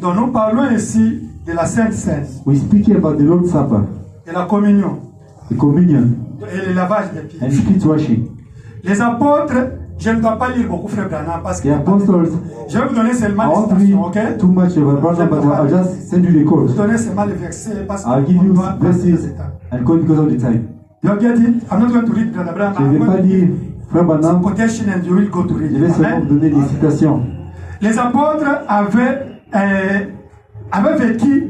Donc nous parlons ici de la Sainte Seine, We speak here about the Lord's Supper, de la communion the communion, et le lavage des pieds. and feet washing. Les apôtres, je ne dois pas lire beaucoup Frère Branham parce que The apostles, je vais vous donner I seulement won't les citations, ok? read too much of a brother, but I'll just send you the Je vais quote. vous donner seulement les versets parce I'll qu'on give you doit prendre verses le temps. and quote because of the time. You have get it? I'm not going to read Brother Branham. Je ne I'm vais going pas to lire give Frère Branham, quotation and you will go to read je vais it. seulement vous Amen. donner des citations. Les apôtres avaient vécu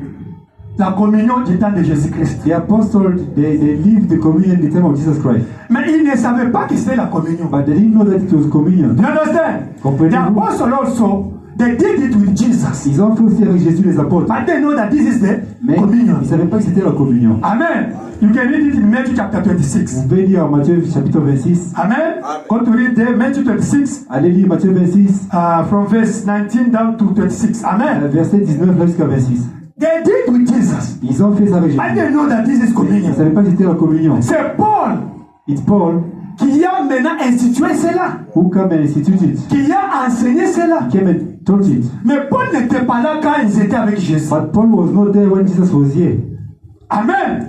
la communion du temps de Jésus-Christ. The apostles, they lived the communion in the time of Jesus Christ, Mais ils ne savaient pas que c'était la communion. but they didn't know that it was communion. You understand? The Comprenez-vous? apostles also, they did it with Jesus. Ils ont fait aussi avec Jésus les apôtres. But they know that this is Mais communion. ils ne savaient pas que c'était la communion. Amen. You can read it in Matthew chapter 26. Vous pouvez lire Matthieu chapitre 26. Amen. Go to read there, Matthew 26, Allez lire Matthieu 26, from verse 19 down to 26. Amen. verset 19 jusqu'à 26. They did with Jesus. Ils ont fait ça avec Jésus. I didn't know that this is Ils ne communion. savaient pas que c'était la communion. C'est Paul It's Paul qui a maintenant institué cela, who came and instituted it. qui a enseigné cela. He came and taught it. Mais Paul n'était pas là quand ils étaient avec Jésus. But Paul was not there when Jesus was here. Amen.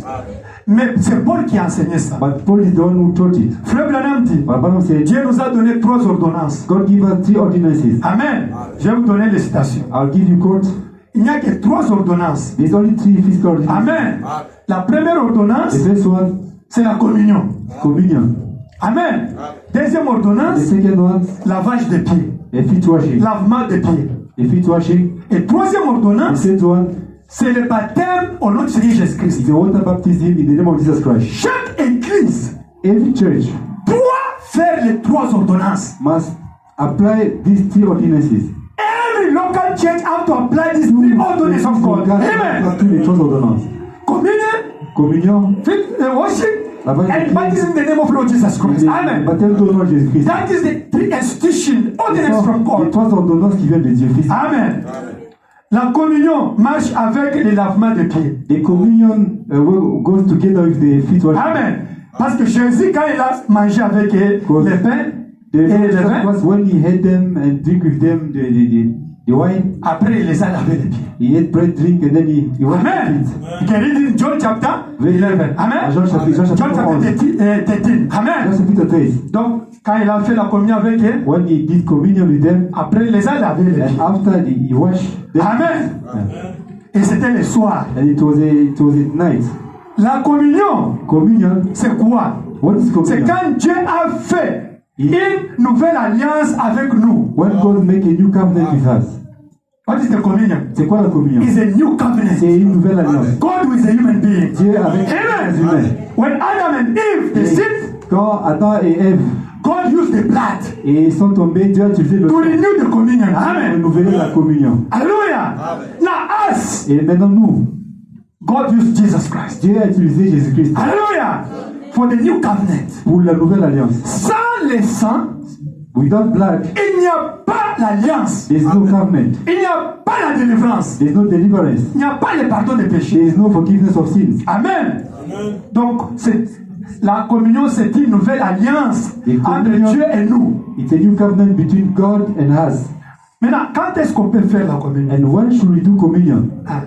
Mais c'est Paul qui a enseigné ça. But Paul is the one who taught it. Frère Branham dit, But Branham said, Dieu nous a donné 3 ordonnances. God give us 3 ordinances. Amen. Je vais vous donner les citations. I'll give you quote. Il n'y a que 3 ordonnances. There's only 3 physical ordinances. Amen. La première ordonnance, The first one, c'est la communion. communion. Amen. Deuxième The ordonnance, second one, lavage des pieds. a feet washing. Lavement des pieds. A feet washing. Et troisième The ordonnance, third one c'est le baptême au nom de Seigneur Jésus-Christ. is the water baptism in the name of Jesus Christ. Chaque église Every church doit faire les 3 ordonnances. must apply these 3 ordinances. Every local church have to apply these 3 ordinances of God. Amen. Tous les 3 ordonnances. Communion, Communion, worship, lavage des and pieds, baptism in the name of Lord Jesus Christ. le Amen. baptême au nom de Jésus-Christ. That is the 3 institutions, ordinance from Les God. 3 ordonnances qui viennent de Dieu. Fils. Amen. La communion marche avec le lavement des pieds. The communion goes together with the feet washing. Amen. Parce que Jésus, quand il a mangé avec les pains The et le vin, was when he had them and drink with them the wine. après il les a lavés les pieds. He had bread, drink, and then he washed the Amen. feet. You can read in John chapter 11. Amen. Jean chapitre John chapter 13. Jean Amen. chapitre 13. Donc, quand il a fait la communion avec eux, When he did communion with them, après il les a lavés les pieds. and after he washed them, Amen. Et c'était le soir. and it was at night. La communion, Communion, c'est quoi? what is C'est communion? quand Dieu a fait une nouvelle alliance avec nous. When God make a new covenant with us. What is the communion? C'est quoi la communion? It's a new covenant. C'est une nouvelle alliance. God with a human being. Dieu avec les humains. Amen. When Adam and Eve they sinned, Quand Adam et Ève God used the blood et sont tombés, Dieu a utilisé le to sang renew the communion. pour Amen. renouveler la communion. Hallelujah. Now us, Et maintenant nous, God used Jesus Christ. Dieu a utilisé Jésus-Christ Hallelujah. For the new covenant. pour la nouvelle alliance. Sans le sang, Without blood, il n'y a pas l'alliance. there is no covenant. Il n'y a pas la délivrance. There is no deliverance. Il n'y a pas le pardon des péchés. There is no forgiveness of sins. Amen. Donc, la communion, c'est une nouvelle alliance Et entre communion- Dieu et nous. It's a new covenant between God and us. Maintenant, quand est-ce qu'on peut faire la communion? And when should we do communion? Ah,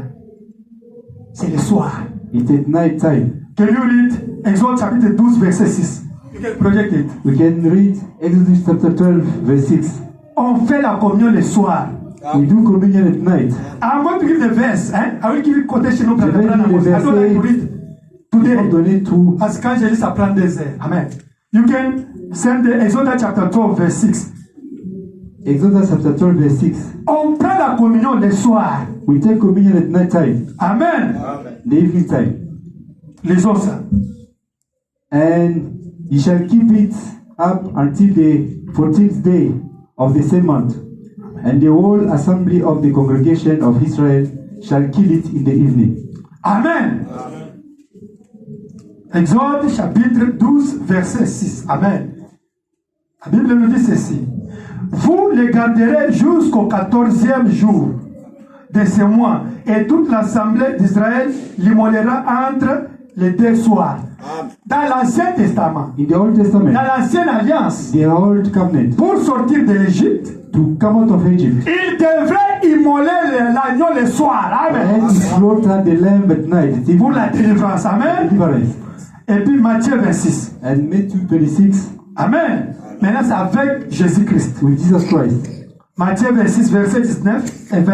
c'est le soir. It's at night time. Can you read Exode chapitre 12, verset 6? You can project it. We can read Exodus chapter 12, verse 6. On fait la communion le soir. We do communion at night. I'm going to give the verse. I will give you quotation. No Je vais problem. lire le I don't like to read Pour today. donner tout. Parce que quand je lis, ça prend des heures. Amen. You can send the Exode chapter 12, verse 6. Exodus chapter 12, verse 6. On prend la communion le soir. We take communion at night time, Amen. the evening time. Les autres. And ye shall keep it up until the 14th day of the same month. And the whole assembly of the congregation of Israel shall kill it in the evening. Amen. Exode chapitre 12, verset 6. Amen. La Bible nous dit ceci. Vous les garderez jusqu'au 14e jour de ce mois, et toute l'assemblée d'Israël l'immolera entre les 2 soirs. Dans l'Ancien Testament, In the Old Testament, dans l'Ancienne Alliance, the Old Covenant, pour sortir de l'Égypte, to come out of Egypt, il devrait immoler l'agneau le soir. Amen. and he slaughtered the lamb at night. It's Pour la délivrance. Amen. deliverance. Et puis Matthieu 26. And Matthew 26, Amen. Maintenant, c'est avec Jésus-Christ. with Jesus Christ. Matthieu 26, verset 19 et 20.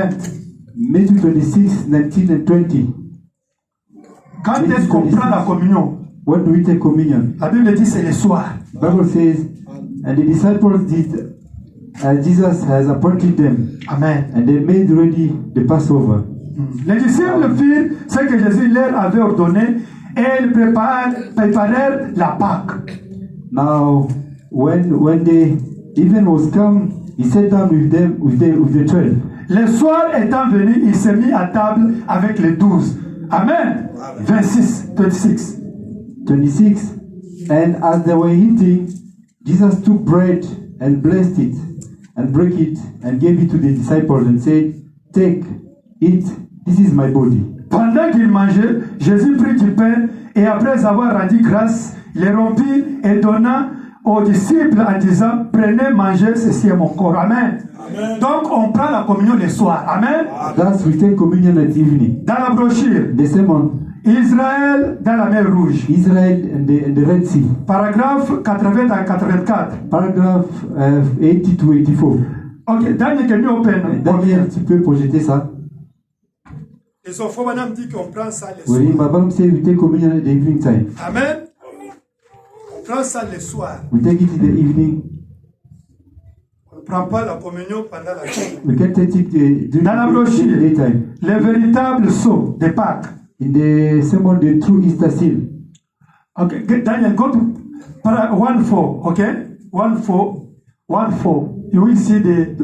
Matthew 26, 19 and 20. Quand est-ce qu'on prend la communion? When do we take communion? La Bible dit c'est le soir. The Bible says, and the disciples did as Jesus has appointed them, Amen. and they made ready the Passover. Les disciples firent ce que Jésus leur avait ordonné et ils préparèrent la Pâque. Now, when the evening was come, he sat down with them with the 12. Le soir étant venu, il s'est mis à table avec les 12. Amen. 26. 26. And as they were eating, Jesus took bread and blessed it and broke it and gave it to the disciples and said, "Take, eat, this is my body." Pendant qu'il mangeait, Jésus prit du pain et après avoir rendu grâce, il les rompit et donna aux disciples en disant, prenez, mangez, ceci est mon corps. Amen. Amen. Donc on prend la communion le soir. Amen. Thus we take communion at evening. Dans la brochure, The sermon, Israël dans la mer Rouge. Israel and the Red Sea. Paragraphe 80 à 84. Paragraph 80 to 84. Ok, Daniel, can you open? Daniel, tu peux projeter ça? Les enfants, madame dit qu'on prend ça le soir. Oui, ma femme say we take communion at the evening time. Amen. On prend ça le soir. We take it in the evening. On ne prend pas la communion pendant la journée. We can take it during Dans la the brochure, daytime. le véritable sceau de Pâques. In the sermon, the true Easter seal. Okay, Daniel, go to 1:4, okay? 1:4, 1:4. You will see the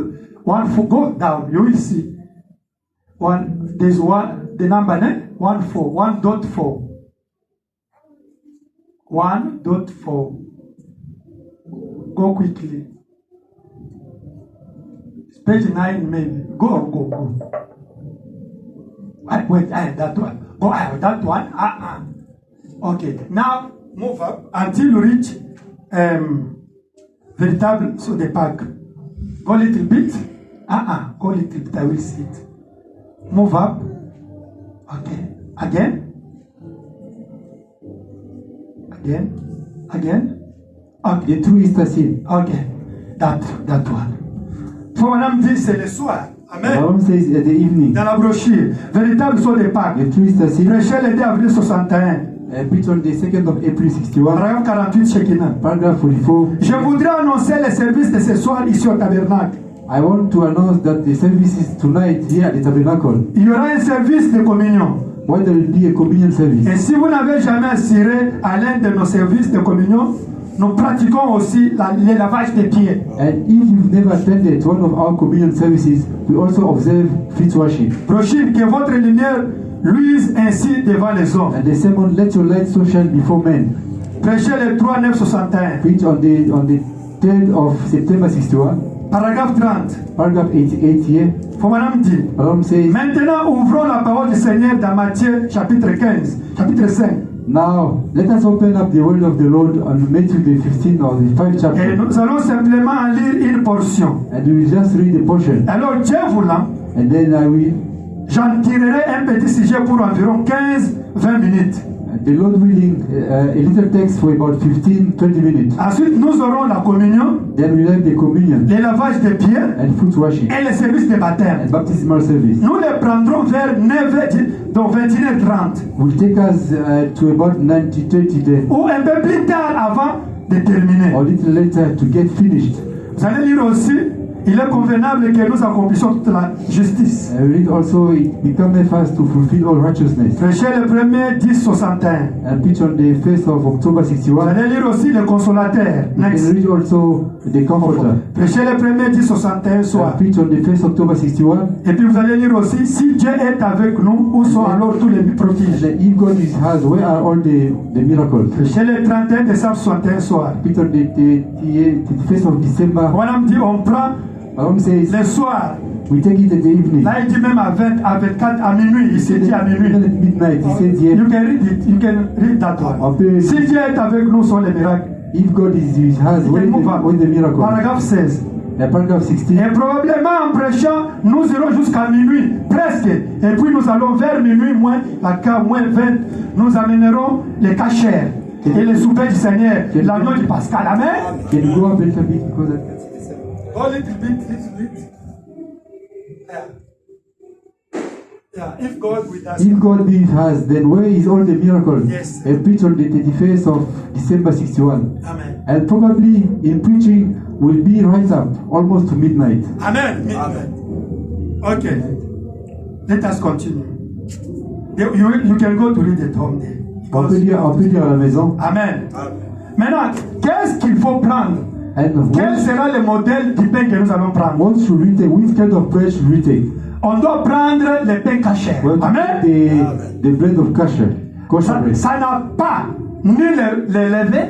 1:4. Go down. You will see one. There's one. The number, 1:4, 1.4, 1.4. Go quickly. It's page 9, maybe. Go. Wait, that one. Go that one. Okay. Now move up until you reach véritable sceau de Pâques. Go a little bit. Go a little bit. I will see it. Move up. Okay. Again. Okay. The true Easter seal. Okay. That one. Faut madame dit c'est le soir. Amen. My mom says at the evening. Dans la brochure, véritable sceau de Pâques. The true Easter seal. Prêché le 2 avril 61. Preached on the 2nd of April 61. Paragraphe 48, Shekinah. Paragraph 44. Je voudrais annoncer les services de ce soir ici au tabernacle. I want to announce that the service is tonight here at the tabernacle. Il y aura un service de communion. Why there will be a communion service? Et si vous n'avez jamais assisté à l'un de nos services de communion, nous pratiquons aussi le lavage des pieds. And if you've never attended one of our communion services, we also observe feet washing. Brochure, que votre lumière luise ainsi devant les hommes. And the sermon, let your light so shine before men. Prêchez le 3 9 61. Preached on the 3rd of September 61. Paragraphe 30. Paragraph 88 here. Faut madame dit. Madam says, Maintenant, ouvrons la parole du Seigneur dans Matthieu chapitre 15, chapitre 5. now let us open up the word of the Lord on Matthew the 15th or the 5th Et chapter. nous allons simplement en lire une portion. And we will just read the portion. Alors, Dieu voulant, And then I will, j'en tirerai un petit sujet pour environ 15-20 minutes. the Lord willing, a little text for about 15-20 minutes. Ensuite, nous aurons la communion, Then we'll have the communion le lavage des pieds and foot washing et le service de baptême. and baptismal service. Nous les prendrons vers 9h, donc 21h30. Will take us to about 90-30 then, Ou un peu plus tard avant de terminer. or a little later to get finished. Vous allez lire aussi, il est convenable que nous accomplissions toute la justice. We read also, it becometh us to fulfill all righteousness. Prêchez le 1er 10-61. And preach on the 1st of October Vous 61. allez lire aussi le consolateur. Next. And read also the Comforter. Prêchez le 1er 10-61 soir. And preach on the 1st October 61. Et puis vous allez lire aussi, si Dieu est avec nous, où sont alors tous les And prodiges? then if God is has, where are all the miracles? Prêchez le 31 décembre 61 soir. Preach on the 1st of December. Voilà, me dit, on prend Malom says, le soir. we take it at the evening. Là, il dit même à 20, à 24, à minuit. Il s'est dit à Even minuit. at midnight, he says here, You can read it. You can read that one. on peut- Si Dieu est avec nous, sont les miracles. if God is has, You where can move on. the miracle? Paragraphe 16. Paragraph 16. Et probablement en prêchant, nous irons jusqu'à minuit, presque. Et puis nous allons vers minuit, moins la cas, moins 20. Nous amènerons les cachères et les soupers du Seigneur, l'agneau du Pascal. Amen. Can you go up a little bit because I can see the sermon. Go little bit. Yeah, if God with us. If God be has, then where is all the miracles? Yes. I preach on the 31st of December 61. Amen. And probably in preaching will be right up, almost to midnight. Amen. Okay. Let us continue. You can go to read at home there. On peut lire à la maison. Amen. Maintenant, qu'est-ce qu'il faut prendre? And Quel sera le modèle du pain que nous allons prendre? what should we take? Which kind of bread should we take? on doit prendre le pain caché. We have to Amen. take the bread of kosher bread. Ça n'a pas ni le levain,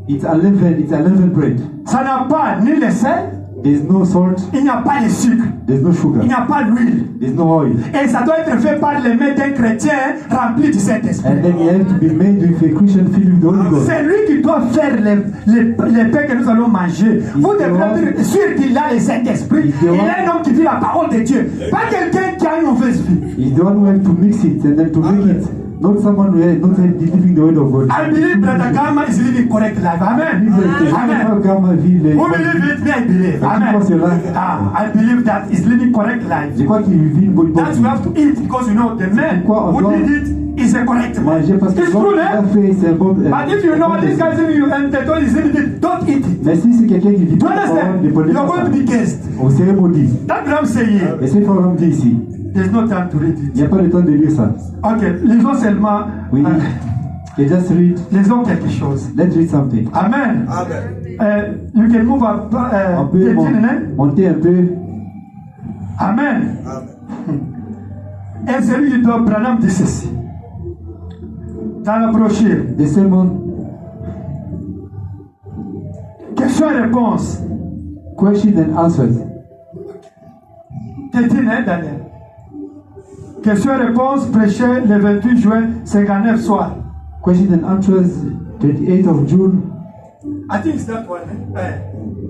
It's unleavened bread. ça n'a pas ni le sel, There's no salt, il n'y a pas de sucre, there's no il sugar, n'y a pas d'huile. there's no oil. Et ça doit être fait par les mains d'un chrétien rempli du Saint-Esprit. And then you have to be made with a Christian filled with the Holy Ghost. C'est lui qui doit faire les pains que nous allons manger. Vous devrez être sûr qu'il a le Saint-Esprit. Il est un homme qui vit la parole de Dieu. Pas quelqu'un qui a une mauvaise vie. He's the one who have to mix it and then to make it. Not someone who has not living the word of God. I believe Brother Gama is living correct life. Amen. Amen. Who believe it? Me, I believe. Amen. I believe that he's living correct life. Je crois qu'il vit une bonne That we have to eat because you know the man who did it is a correct man. manger parce que It's true, a eh? fait c'est un bon. But if you know this guy is living and the Lord is living it, don't eat it. Mais si c'est quelqu'un qui vit Do you pas la parole, understand? ne prenez You are pas going to be ça. cursed. On serait maudit. That's what I'm saying. Et c'est pas dit ici. There's no time to read Il it. n'y a pas le temps de lire ça. Ok, lisons seulement. Oui. Okay, just read. Lisons quelque chose. Let's read something. Amen. Amen. You can move up. On peut monter un peu. Amen. Amen. Et celui qui doit Branham dit ceci. Dans la brochure, The sermon, question et réponse. question and answers. T'es dit, hein, Daniel? Question et réponse prêché le 28 juin 59 soir. Question and answers, 28th of June. I think it's that one.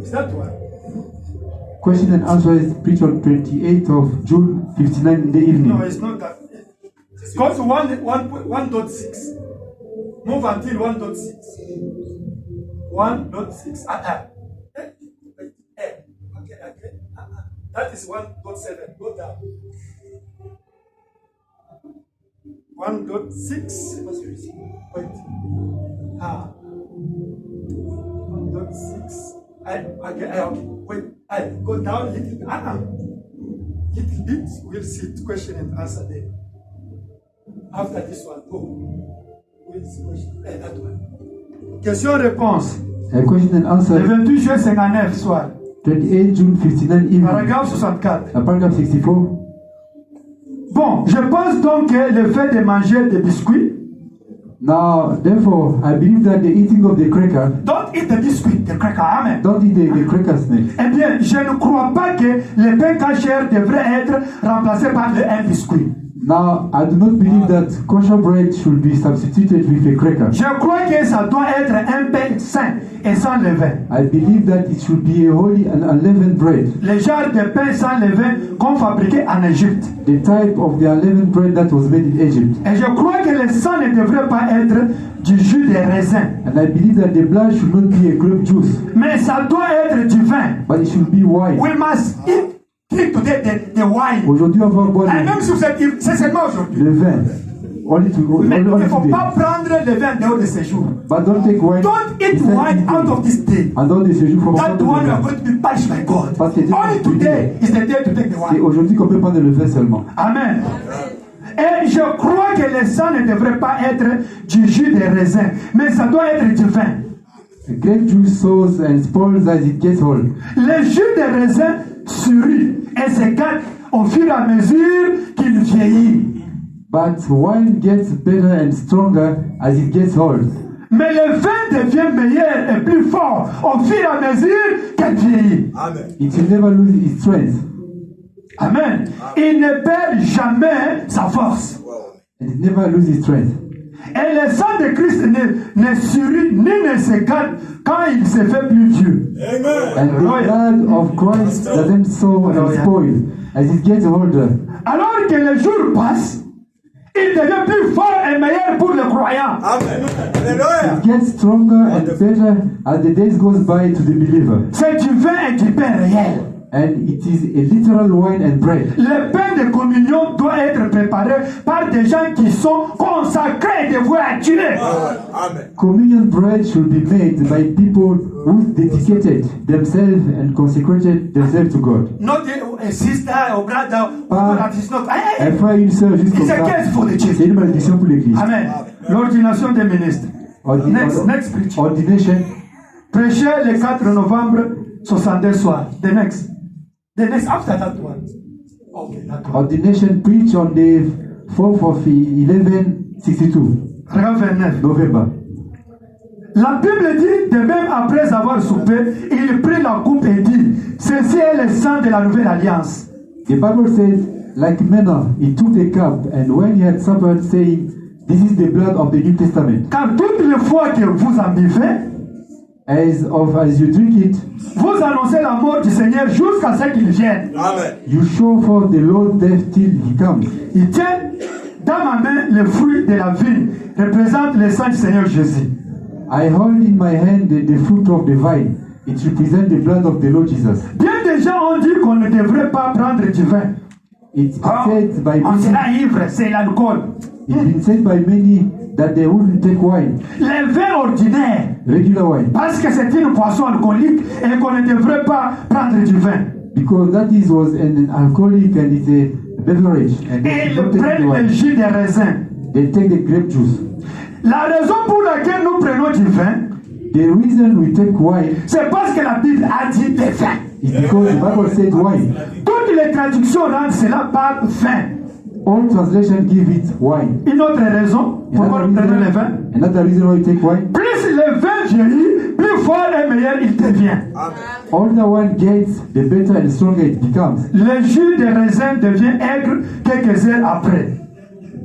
It's that one. Question and answers preached on 28th of June, 59 in the evening. No, it's not that. Go to 1.6. Move until 1.6. 1.6. Okay. That is 1.7. Go down. 1.6. Wait. 1.6. Okay. Wait. Go down a little bit. Little bit. We'll see the question and answer there. After this one, go. We'll see question. That one. Question-réponse. A question and Le answer, 28 juin 59 soir. 28 June, 59 evening. Paragraphe 64. Paragraph 64. Bon, je pense donc que le fait de manger des biscuits, Now, therefore, I believe that the eating of the cracker, don't eat the biscuit, the cracker, amen. don't eat the crackers next. Eh bien, je ne crois pas que le pain caché devrait être remplacé par un biscuit. Now, I do not believe that kosher bread should be substituted with a cracker. Je crois que ça doit être un pain sain et sans levain. I believe that it should be a holy and unleavened bread. Le genre de pain sans levain qu'on fabriquait en Égypte. The type of the unleavened bread that was made in Egypt. Et je crois que le sang ne devrait pas être du jus de raisin. And I believe that the blood should not be a grape juice, Mais ça doit être du vin. but it should be wine. We must drink today the wine. Aujourd'hui, on va boire Et même si vous êtes, c'est seulement aujourd'hui. le vin. Only Mais il ne only faut today. pas prendre le vin dehors de ces jours. But don't take wine. Don't eat beside wine this out day. of this day. En dehors de ce jour, faut pas That prendre one le you are vin. going to be punished by God. Parce que Dieu Only va punir. today is the day to take the C'est wine. aujourd'hui qu'on peut prendre le vin seulement. Amen. Et je crois que le sang ne devrait pas être du jus de raisin, mais ça doit être du vin. The grape juice sours and spoils as it gets old. Le jus de raisin sourit et se gâte au fur et à mesure qu'il vieillit. But wine gets better and stronger as it gets old. Mais le vin devient meilleur et plus fort au fur et à mesure qu'il vieillit. Amen. It will never lose its strength. Amen. Il ne perd jamais sa force. And it never loses its strength. Et le sang de Christ ne sourit ni ne se gâte quand il se fait plus vieux. Amen. And the blood of Christ doesn't sour and spoil as it gets older. Alors que les jours passent, il devient plus fort et meilleur pour le croyant. Amen. Alléluia. It gets stronger and better as the days goes by to the believer. C'est du vin et du pain réel. And it is a literal wine and bread. Le pain de communion doit être préparé par des gens qui sont consacrés et dévoués à Dieu. Amen. Communion bread should be made by people who dedicated themselves and consecrated themselves to God. Not a sister or brother that is not. Elle fait une sœur juste comme It's a ça. case for the church. C'est une malédiction pour l'église. Amen. L'ordination des ministres. Next preaching. Ordination. Prêché le 4 novembre 62 soir. The next after that one. Ok, d'accord. Ordination preached on the 4th of 1162, Regarde 29. November. La Bible dit, de même après avoir soupé, il prit la coupe et dit, ceci est le sang de la nouvelle alliance. The Bible says, like manner, he took the cup, and when he had supper, saying, this is the blood of the New Testament. Car toutes les fois que vous en buvez, As you drink it, vous annoncez la mort du Seigneur jusqu'à ce qu'il vienne. Amen. you show forth the Lord's death till he comes. Il tient dans ma main le fruit de la vigne, représente le sang du Seigneur Jésus. I hold in my hand the fruit of the vine. It represents the blood of the Lord Jesus. Bien des gens ont dit qu'on ne devrait pas prendre du vin. It's Ah, said by on many, sera ivre, c'est l'alcool. it's been said by many that they wouldn't take wine, Les vins ordinaires, regular wine, parce que c'est une boisson alcoolique et qu'on ne devrait pas prendre du vin. because that was an alcoholic and it's a beverage, and Et they ils should not take the prennent le wine. jus des raisins. They take the grape juice. La raison pour laquelle nous prenons du vin, The reason we take wine c'est parce que la Bible a dit le vin. is because the Bible said wine. Toutes les traductions rendent cela par vin. All translations give it wine. Une autre raison pourquoi nous prenons le vin, Another reason why we take wine, plus le vin vieillit, plus fort et meilleur il devient. all the wine gets, the better and stronger it becomes. Le jus de raisin devient aigre quelques heures après.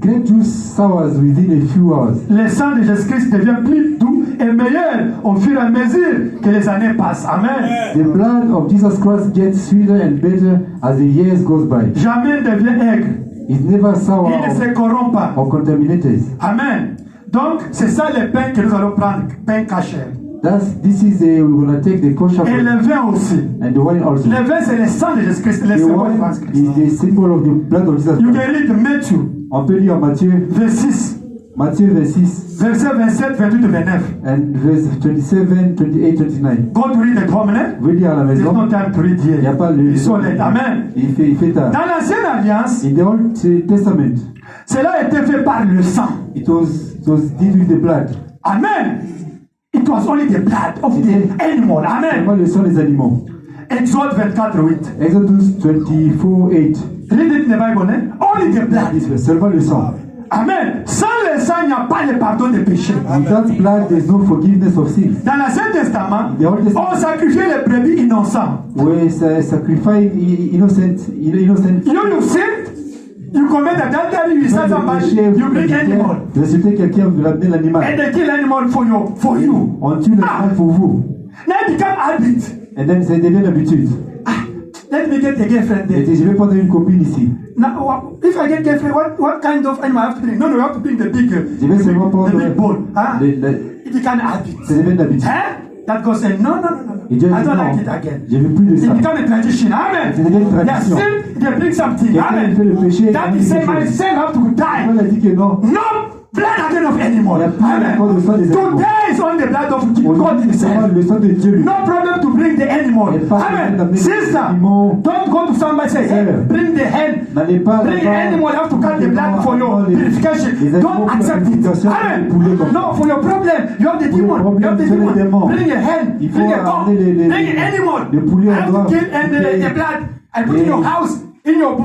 Grape juice sours within a few hours. Le sang de Jésus-Christ devient plus doux et meilleur au fur et à mesure que les années passent. Amen. The blood of Jesus Christ gets sweeter and better as the years goes by. Jamais ne devient aigre. It's never sour Il ne se corrompt pas. or contaminated. Amen. Donc, c'est ça le pain que nous allons prendre, pain caché. This is we're gonna take the kosher Et bread le vin aussi. and the wine also. Le vin, c'est le sang de Jésus-Christ, le The symbole de wine Jésus-Christ. is the symbol of the blood of Jesus You Christ. can read Matthew On peut lire Matthieu 26, 26 verset 27, 28 et 29. and verse 27, 28, 29. Go to read at home, né? Vous lire à la There's maison. no time to read Il n'y a here. pas le. Ils sont laids. Amen. Il fait tard. Dans l'ancienne alliance, In the Old Testament, cela a été fait par le sang. it was did with the blood. Amen. It was only the blood of the animal. Amen. Seulement le sang des animaux. Exode 24, 8. Exodus 24, 8. Read it in the Bible, né? Only the blood. Seulement le sang. Amen. Sans le sang, il n'y a pas le pardon des péchés. Without blood, there's no forgiveness of sins. Dans l'Ancien Testament, The Old Testament, on sacrifiait les brebis innocents. we sacrifice innocent. You sin, you commit adultery, you start somebody, you bring animal. Vous insultez quelqu'un, vous ramenez l'animal. And they kill animal for you. On tue l'animal pour vous. Now it become habit. Et then ça devient l'habitude. Let me get a girlfriend Et there. je vais prendre une copine ici. Now, if I get girlfriend, what kind of animal I have to bring? No, you have to bring the big, Je vais seulement prendre the big bone. Huh? le- It become habit. ça devient l'habitude. Huh? That God said, no. Et Dieu I dit don't non, like it again. je ne veux plus de It ça. become a tradition. Amen. C'est devenu une They tradition. sin, they bring something. Quelqu'un fait le Amen. péché. That on is dit say, quelque my chose. son have to die. On a dit que non. No blood again of animal. Il y a plus encore le sang des animaux. Today is on the blood of God On dit seulement himself. le sang de Dieu. No problem to bring the animal. Et pas Amen. d'amener Sister, les animaux. don't go to somebody say, hey, Sœur, bring the hen. N'allez pas Bring là-bas. animal, you have to cut the blood for your Les purification. animaux Don't pour la accept it. purification, Amen. les poulets comme ça. No, for your problem, you have the Pour le demon. You problème, have the c'est les demon. démons. Bring a hen. Il faut Bring a cow. ramener les- Bring an animal. les poulets, I on have doit to kill and the blood. I put in your house. In your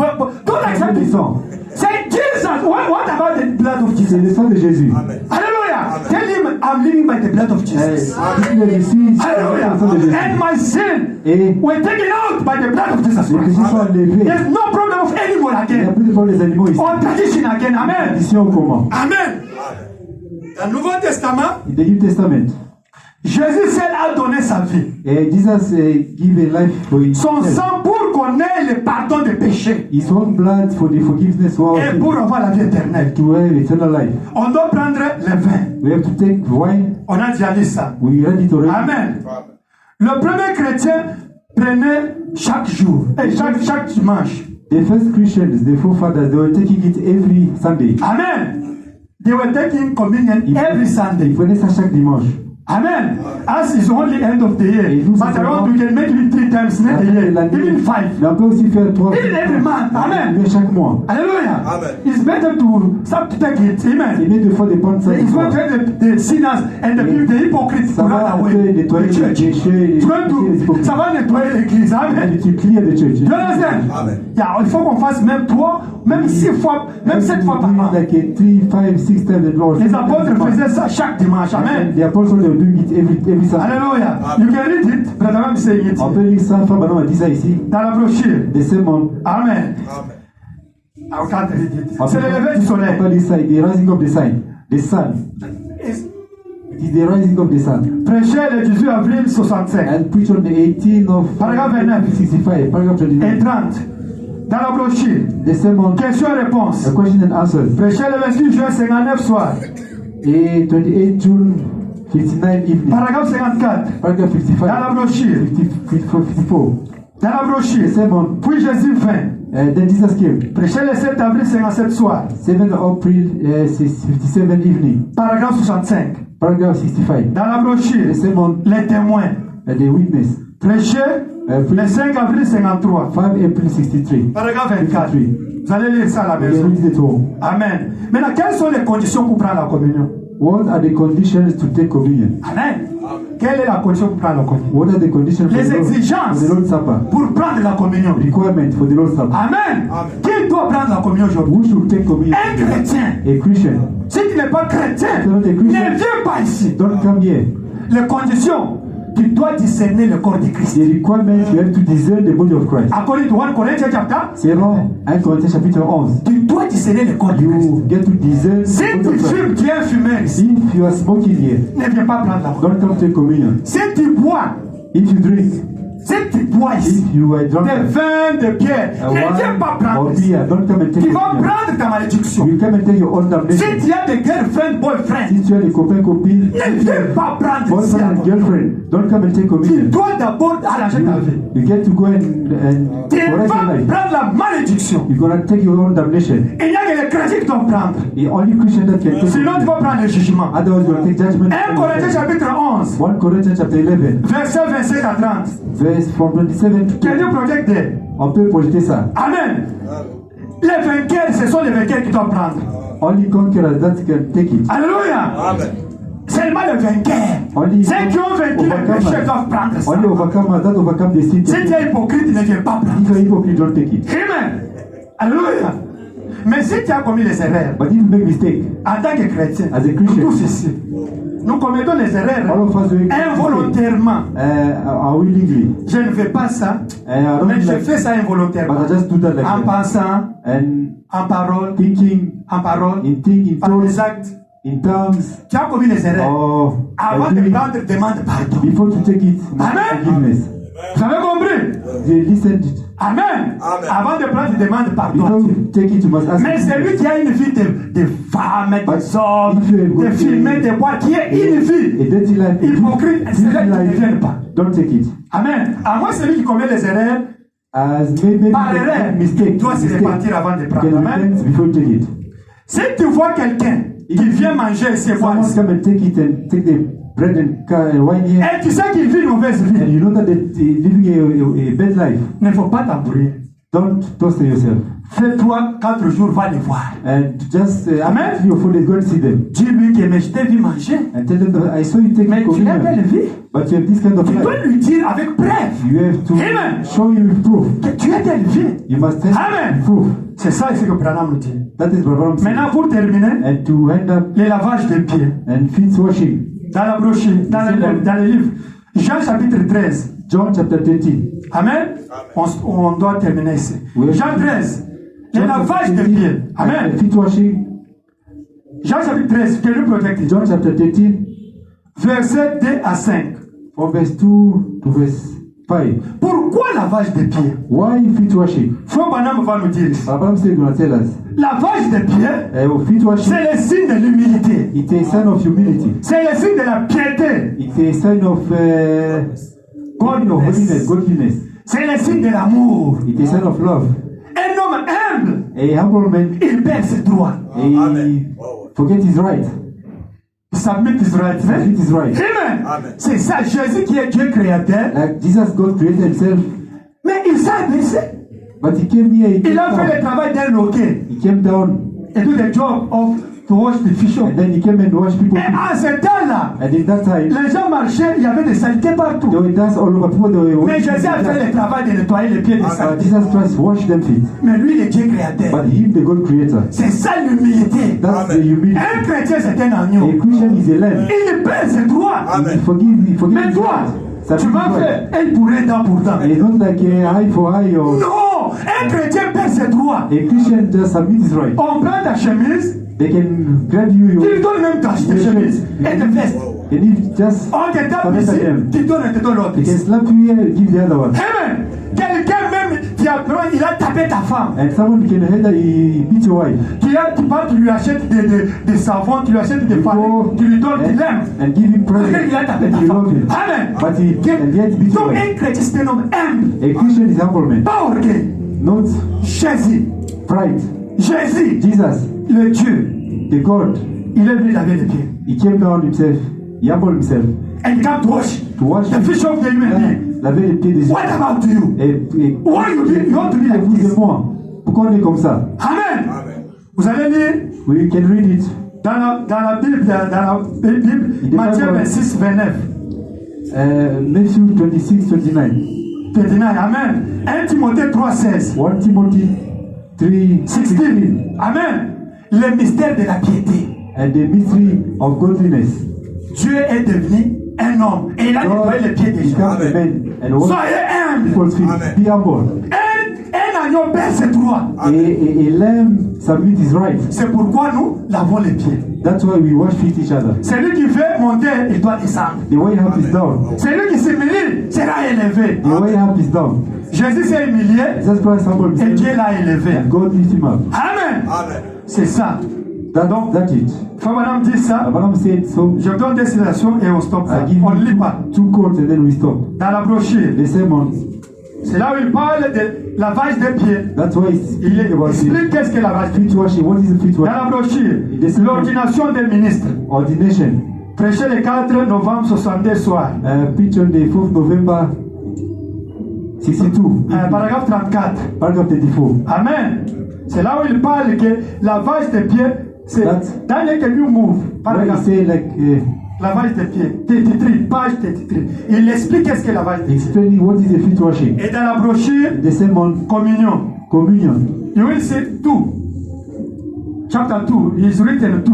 don't accept Le it. sang. Say Jesus. What about the blood of C'est Jesus? le sang de Jésus. Hallelujah. Tell him I'm living by the blood of Jesus. Dites-le, je suis Hallelujah. le sang de Jésus. And my sin Et were taken out by the blood of Jesus les péchés Christ. sont enlevés. There's no problem of animal Il n'y a again. plus de problème des animaux ici. Or tradition again. Amen. Tradition comment? Amen. Dans le Nouveau Testament, In the New Testament. Jésus seul a donné sa vie. Et Jesus give a life for Son himself. sang pour qu'on ait le pardon des péchés His own blood for the forgiveness of our et sins. pour avoir la vie éternelle. To have eternal life. On doit prendre le vin. We have to take wine. On a déjà dit ça. We read it already. Amen. Le premier chrétien prenait chaque jour, et chaque dimanche. The first Christians, the forefathers, they were taking it every Sunday. Amen. They were taking communion every Ils Sunday. prenaient ça chaque dimanche. Amen. As is only end of the year. But I want to make it 3 times in a year. Even 5. Mais on peut aussi faire 3 Even every month. Amen. chaque mois. Hallelujah. Amen. It's better to stop to take it. C'est Amen. mieux de faire des bonnes It's going to help the sinners and the hypocrites to Ça run va away. nettoyer The les church. déchets, It's going to, ça va nettoyer l'église. Amen. et tu clear the church. You understand? Amen. Yeah, il faut qu'on fasse même 3, même 6 fois, même 7 fois par an. Like 3, 5, 6 times a Lord. Les apôtres faisaient ça chaque dimanche. Amen. The apostles they were doing it every Sunday. Alléluia. You can read it. Brother Ram saying it. On peut lire ça, Frère Branham a dit ça ici. Dans la brochure. The sermon. Amen. Amen. I can't read it. On C'est le lever du soleil. peut lire ça, the rising of the sun. The sun. It's- It is the rising of the sun. Prêché le 18 avril 65 And preach on the 18th of Paragraphe 29. 65, paragraph et 29. 30. Dans la brochure. The sermon, Question-réponse. a question and answer. Prêché le 28 juin 59 soir. Et 28 June 59 evening. Paragraphe 54. Paragraph 55. Dans la brochure. 54. Dans la brochure. The sermon. Puis Jésus vint. Then Jesus came. Prêché le 7 avril 57 soir. 7 April 57 evening. Paragraphe 65. Paragraph 65. Dans la brochure. The sermon, Les témoins. the witness. Prêché le 5 avril 53. 5 April 63. Paragraphe 24. 53. Vous allez lire ça à la We maison. read it all. Amen. Maintenant, quelles sont les conditions pour prendre la communion? What are the conditions to take communion? Amen. Quelle est la condition pour prendre la communion? What are the conditions for Les the exigences. Lord's Supper? Pour prendre la communion. Requirement for the Lord's Supper. Amen. Amen. Qui doit prendre la communion aujourd'hui? Who should take communion? Un chrétien. A Christian. Si tu n'es pas chrétien, Selon les ne chrétiens. viens pas ici. Don't come here. Les conditions, tu dois discerner le corps de Christ. The requirement, you have to discern the body of Christ. According to 1 Corinthians chapter, Selon 1 Corinthiens chapitre 11. tu dois discerner le corps de Christ. You get to discern Si the body tu of Christ. fumes, tu es un fumeur ici. If you are smoking here, Ne viens pas prendre la communion. don't come take communion. Si tu bois, If you drink, si tu bois ici, if you are drunk, des vins, de bière, ne viens pas wine prendre or ici. beer, don't come and take Tu vas communion. prendre ta malédiction. You come and take your own Si damnation. tu as des girlfriends, boyfriends, Si tu as des copains, copines, ne viens pas prendre ici. boyfriend and girlfriend, don't come and take Tu communion. dois d'abord arranger ta vie. You get to go and Tu correct vas your life. prendre la malédiction. You're gonna take your own damnation. Il n'y a que les chrétiens qui doivent prendre. The only Christian that can take Sinon, tu vas communion. prendre le jugement. Otherwise, you'll take judgment. 1 Corinthiens chapitre 11, 1 Corinthians chapter 11, verset 27 à 30. verse from 27 to Can you project there? On peut projeter ça. Amen. Les vainqueurs, ce sont les vainqueurs qui doivent prendre. Only conquerors that can take it. Alléluia. Amen. Seulement les vainqueurs. Only Ceux qui ont vaincu les péchés doivent prendre ça. Only overcomers that overcome the sin. Si tu es hypocrite, ne viens pas prendre. If you're hypocrite, don't take it. Amen. Alléluia. Mais si tu as commis les erreurs, But if you make mistake, en tant que chrétien, As a nous Christian, tous ici, nous commettons les all erreurs of us doing involontairement. willingly. Je ne fais pas ça, I don't mais je like, fais ça involontairement. but I just do that like En that. pensant, And en parole, thinking, en parole, in thinking, par thoughts, les actes. in tongues, Tu as commis les erreurs. or Avant by de doing, prendre, demande pardon. before to take it, Amen. forgiveness. Vous avez compris? They listened. Amen. Amen. Avant de prendre, demande pardon. Before you take it, you must ask. Mais celui qui a une vie de femmes, des hommes, if you de filmer, de boire, qui est une vie A dirty life, hypocrite, c'est là qu'il ne vienne pas. don't take it. Amen. À moi, celui qui commet les erreurs, As maybe par erreur, mistake, doit se repentir avant de you prendre. can Amen. repent before you take it. Si tu vois quelqu'un qui vient manger ici et boire Someone ici, come and take it and take the bread and wine here, et tu sais qu'il vit une mauvaise and vie, you know that they're living a bad life. il ne faut pas t'embrouiller. Don't toast yourself. Fais 3-4 jours, va les voir. And just Amen. after 3 or 4 days, go and see them. Dis-lui que mais je t'ai vu manger. And tell them that I saw you take Mais tu as telle communion, vie. but you have this kind of Tu life. dois lui dire avec preuve You have to Amen. show him with proof. que tu as telle vie. You must test Amen. with proof. C'est ça ici que Branham nous dit. That is what I'm saying. Maintenant, pour terminer, And to end up les lavages des pieds. and feet washing. Dans la brochure, dans le livre. Jean chapitre 13. John chapter 13. Amen. On doit terminer ici. Oui. Jean 13. Les John lavages chapter des 13, pieds. Amen. and feet washing. Jean chapitre 13. Can you protect it? John chapter 13, Verset 2 à 5. from verse 2 to verse 5. Pourquoi lavage des pieds? Why feet washing? Frère Branham va nous dire ici. Abraham said, going to tell us. Lavage des pieds, Feet washing, c'est le signe de l'humilité. it's a sign of humility. C'est le signe de la piété. It's a sign of Godliness. godliness. C'est le signe de l'amour. It's a sign of love. Un homme humble, A humble man, il perd ses droits. he Amen. forget his right. Submit is right. Submit is right. Amen. Amen. C'est ça, Jésus qui est Dieu créateur. Like Jesus, God created himself, Mais il s'est baissé. but he came here, he Il came a fait le down. travail d'un loquet. He came down, Et do the job of to wash the fish. and then he came and washed people's Et feet. à ce temps-là, And in that time, les gens marchaient, il y avait des saletés partout. they were dance all over. People, they were Mais Jésus a fait le travail de nettoyer les pieds des saletés. Jesus Christ washed them feet. Mais lui, il est Dieu créateur. But him, the God creator. C'est ça l'humilité. That's the Amen. humility. Un chrétien, c'est un A agneau. Christian is a lamb. Il paie ses droits. He Amen. forgive Mais his toi, right. tu vas faire un pour un, dent pour dent. And it's not like a eye for eye or Non, un chrétien paie ses droits. a Christian just submit his right. On prend ta chemise, They can grab you tu your, donnes même ta chemise et tes vestes. and if just On te tape submit ici, them, tu donnes l'autre they can ici. slap you here, give the other one. Amen. Quelqu'un même, il a tapé ta femme. And someone can hear that he beat your wife. Tu lui achètes des savons, tu lui achètes des farines, tu lui donnes, tu l'aimes. and give him Il present. a tapé ta And you love femme. him. Amen. But he and yet beat your Donc wife. un chrétien, c'est un homme humble. A Christian is humble man, Pas orgueil. not Jésus. pride. Jésus, Jesus, le Dieu, the God, il est venu laver les pieds. he came down himself, he humbled himself And God wash to wash the fish of the human being. laver les pieds des What about you? Et Why you want to be like vous this? et moi, pourquoi on est comme ça? Amen. Amen. Vous allez lire We can read it. dans la Bible, Matthieu 26, 29. Matthew 26, 29. 29. Amen. 1 Timothée 3, 16. 1 Timothy 3, 16. Amen. Le mystère de la piété. and the mystery of godliness. Dieu est devenu un homme et il a nettoyé les pieds des gens. become a man and wash Soyez humble. people's feet. Amen. Be humble. Un agneau perd ses droits. A lamb submit his right. C'est pourquoi nous lavons les pieds. That's why we wash feet each other. Celui qui veut monter, il doit descendre. The way up is down. Celui qui s'humilie sera élevé. The way up is down. Jésus s'est humilié Jesus Christ humbled et Dieu himself l'a élevé. and God lift him up. Amen. Amen. C'est ça. That's it. Faut madame dire ça. Madame said so. Je donne des citations et on stoppe ça. I give On ne lit you pas. two quotes and then we stop. Dans la brochure, The sermon. c'est là où il parle de lavage des pieds. That's why it's Il speaking about explique qu'est-ce que lavage des pieds. feet washing. What is the feet Dans washing? la brochure, l'ordination des ministres. Ordination. Prêché le 4 novembre 62 soir. Preach on the 4th November 62. Paragraphe 34. Paragraph 34. Amen. C'est là où il parle que lavage des pieds, c'est That's- dans les Can You Move. When you Paragraphe. say like Lavage des pieds. 33, page 33. Il explique qu'est-ce que lavage des pieds. explaining what is the feet washing. Et dans la brochure, The sermon communion. communion. You will see 2. Chapter 2. He is written 2.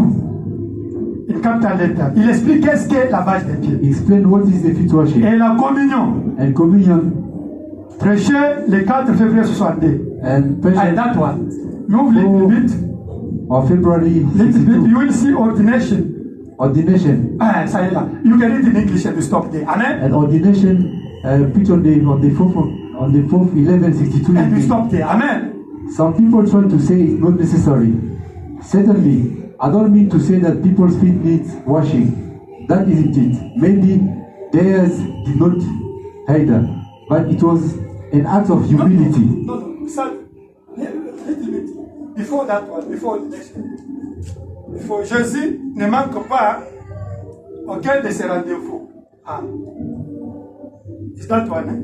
In capital letter. Il explique qu'est-ce que lavage des pieds. Explain what is the feet washing. Et la communion. And communion Prêché le 4 février 62. and Ah, present that one. Move little bit. of February Little bit. 62. You will see ordination. Ordination. Ah, ça y est là. You can read in English and you stop there. Amen. And ordination preach on the 4th 1162. And you stop there. Amen. Some people try to say it's not necessary. Certainly, I don't mean to say that people's feet need washing. That isn't it. Maybe theirs did not either, but it was an act of humility. No, so, little bit. Before that one, before ordination. Before Jésus ne manque pas aucun de ses rendez-vous. Ah. Is that one, eh?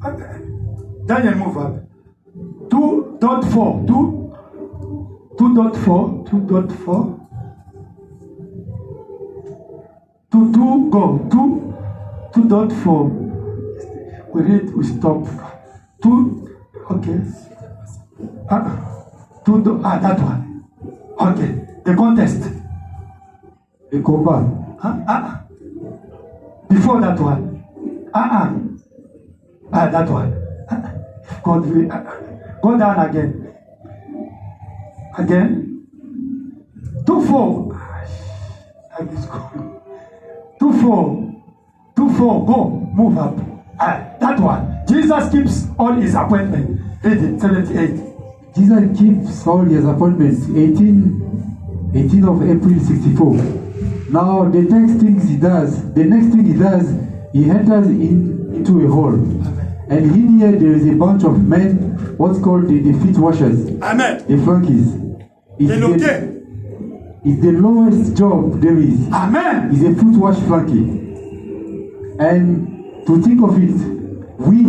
Okay. Daniel move up. 2.4. 2.4. 2.4. 2 go. 2.4. We read, we stop. 2, okay. That one. Okay. The contest. Le combat. Before that one. That one. Go down again. Again. 2-4. 2-4. Go. Move up. That one. Jesus keeps all his appointments. Read it. 78. Jesus keeps all his appointments. 18 of April 64. Now the next thing he does, he enters into a hall. And in here there is a bunch of men, what's called the feet washers, Amen. the flunkies. It's The loquet. is the lowest job there is. Amen. Is a foot wash flunky. And to think of it, we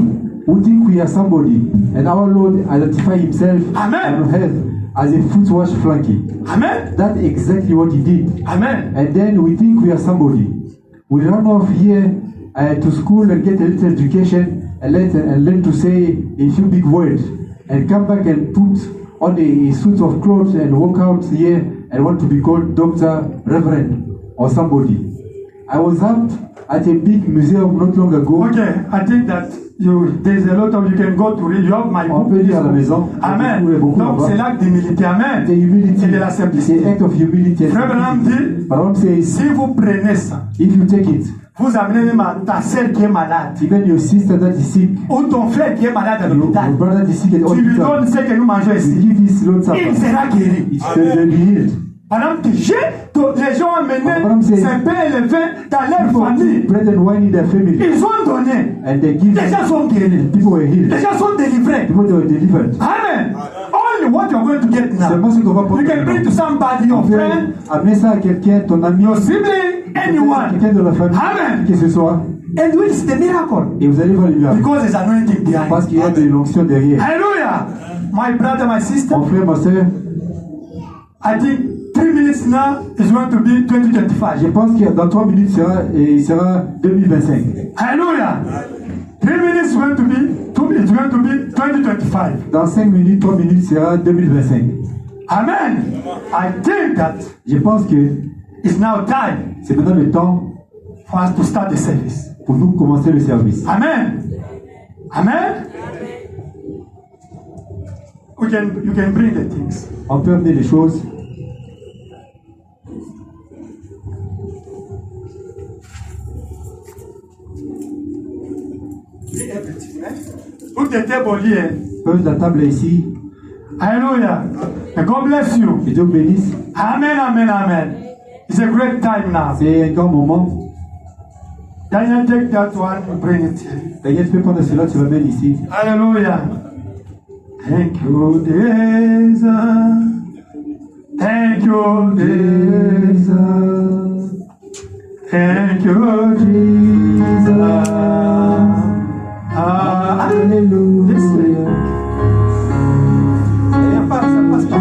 who think we are somebody, and our Lord identify himself Amen. on earth as a foot wash flunky. Amen. That's exactly what he did. Amen. And then we think we are somebody. We run off here to school and get a little education and learn to say a few big words and come back and put on a suit of clothes and walk out here and want to be called doctor, reverend or somebody. I was up at a big museum not long ago. Okay, I think that there's a lot of you can go to read. You have my On book. peut lire à la maison. Amen. Beaucoup Donc là-bas. c'est l'acte d'humilité. Amen. C'est humility. Et de la simplicité. C'est act of humility. Frère Branham dit, Par exemple, c'est si vous prenez ça, if you take it, vous amenez même ta sœur qui est malade, even your sister that is sick, ou ton frère qui est malade à your l'hôpital, brother that is sick at the tu lui hospital, donnes ce que nous mangeons you ici. give this Lord Supper. Il sera guéri. It's will be healed. Par exemple, les gens ont amené Madame, c'est- ces pains et le vin dans leur famille. Bread and wine in their family. Ils ont donné. And they give Les gens sont guéris. people were healed. Les gens sont délivrés. People they were delivered. Amen. Only what you're going to get now. Seulement ce qu'on va You prendre. can bring to somebody, your friend, Amener ça à quelqu'un, ton ami, your sibling, anyone. quelqu'un de la famille, Amen. que ce soit, And it's the miracle. et vous allez voir le miracle. Because there's anointing behind. Parce qu'il y a de l'onction derrière. Hallelujah. My brother, my sister, Mon frère, ma soeur, I think 3 minutes now is going to be 2025. je pense que dans 3 minutes, il sera 2025. Hallelujah. 3 minutes is going to be, it's going to be 2025. Dans 5 minutes, 3 minutes sera 2025. Amen. I think that Je pense que it's now time c'est maintenant le temps for us to start the service. pour nous commencer le service. Amen. Amen. You can bring the things. On peut amener les choses. Everything, right? Tout est aboli. Pose la table ici. Hallelujah. And God bless you. Que Dieu vous bénisse. Amen, amen, amen. It's a great time now. C'est un grand moment. Daniel, take that one and bring it here. Daniel, tu peux prendre cela, tu l'amènes ici. Hallelujah. Thank you, Jesus. Thank you, Jesus. Thank you, Jesus. Alléluia. This way. Ça passe pas.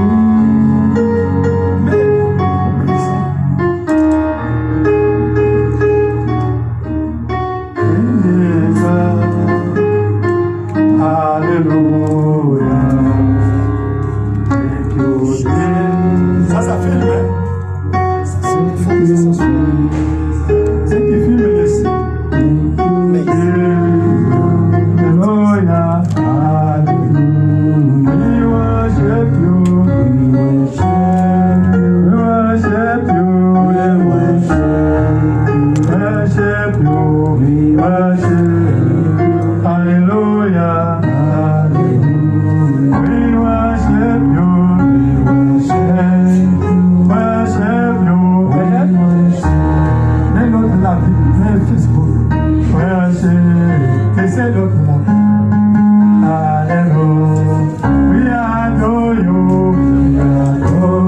Alléluia. Thank you, Jesus. Ça filme, hein? C'est qui filme ici? Alléluia. Alléluia. We worship you. We worship you. We worship you. We worship you. Hallelujah. We worship you. We worship you. Mais l'autre là, mais Facebook. Worship. C'est l'autre là. Hallelujah. We adore you. We adore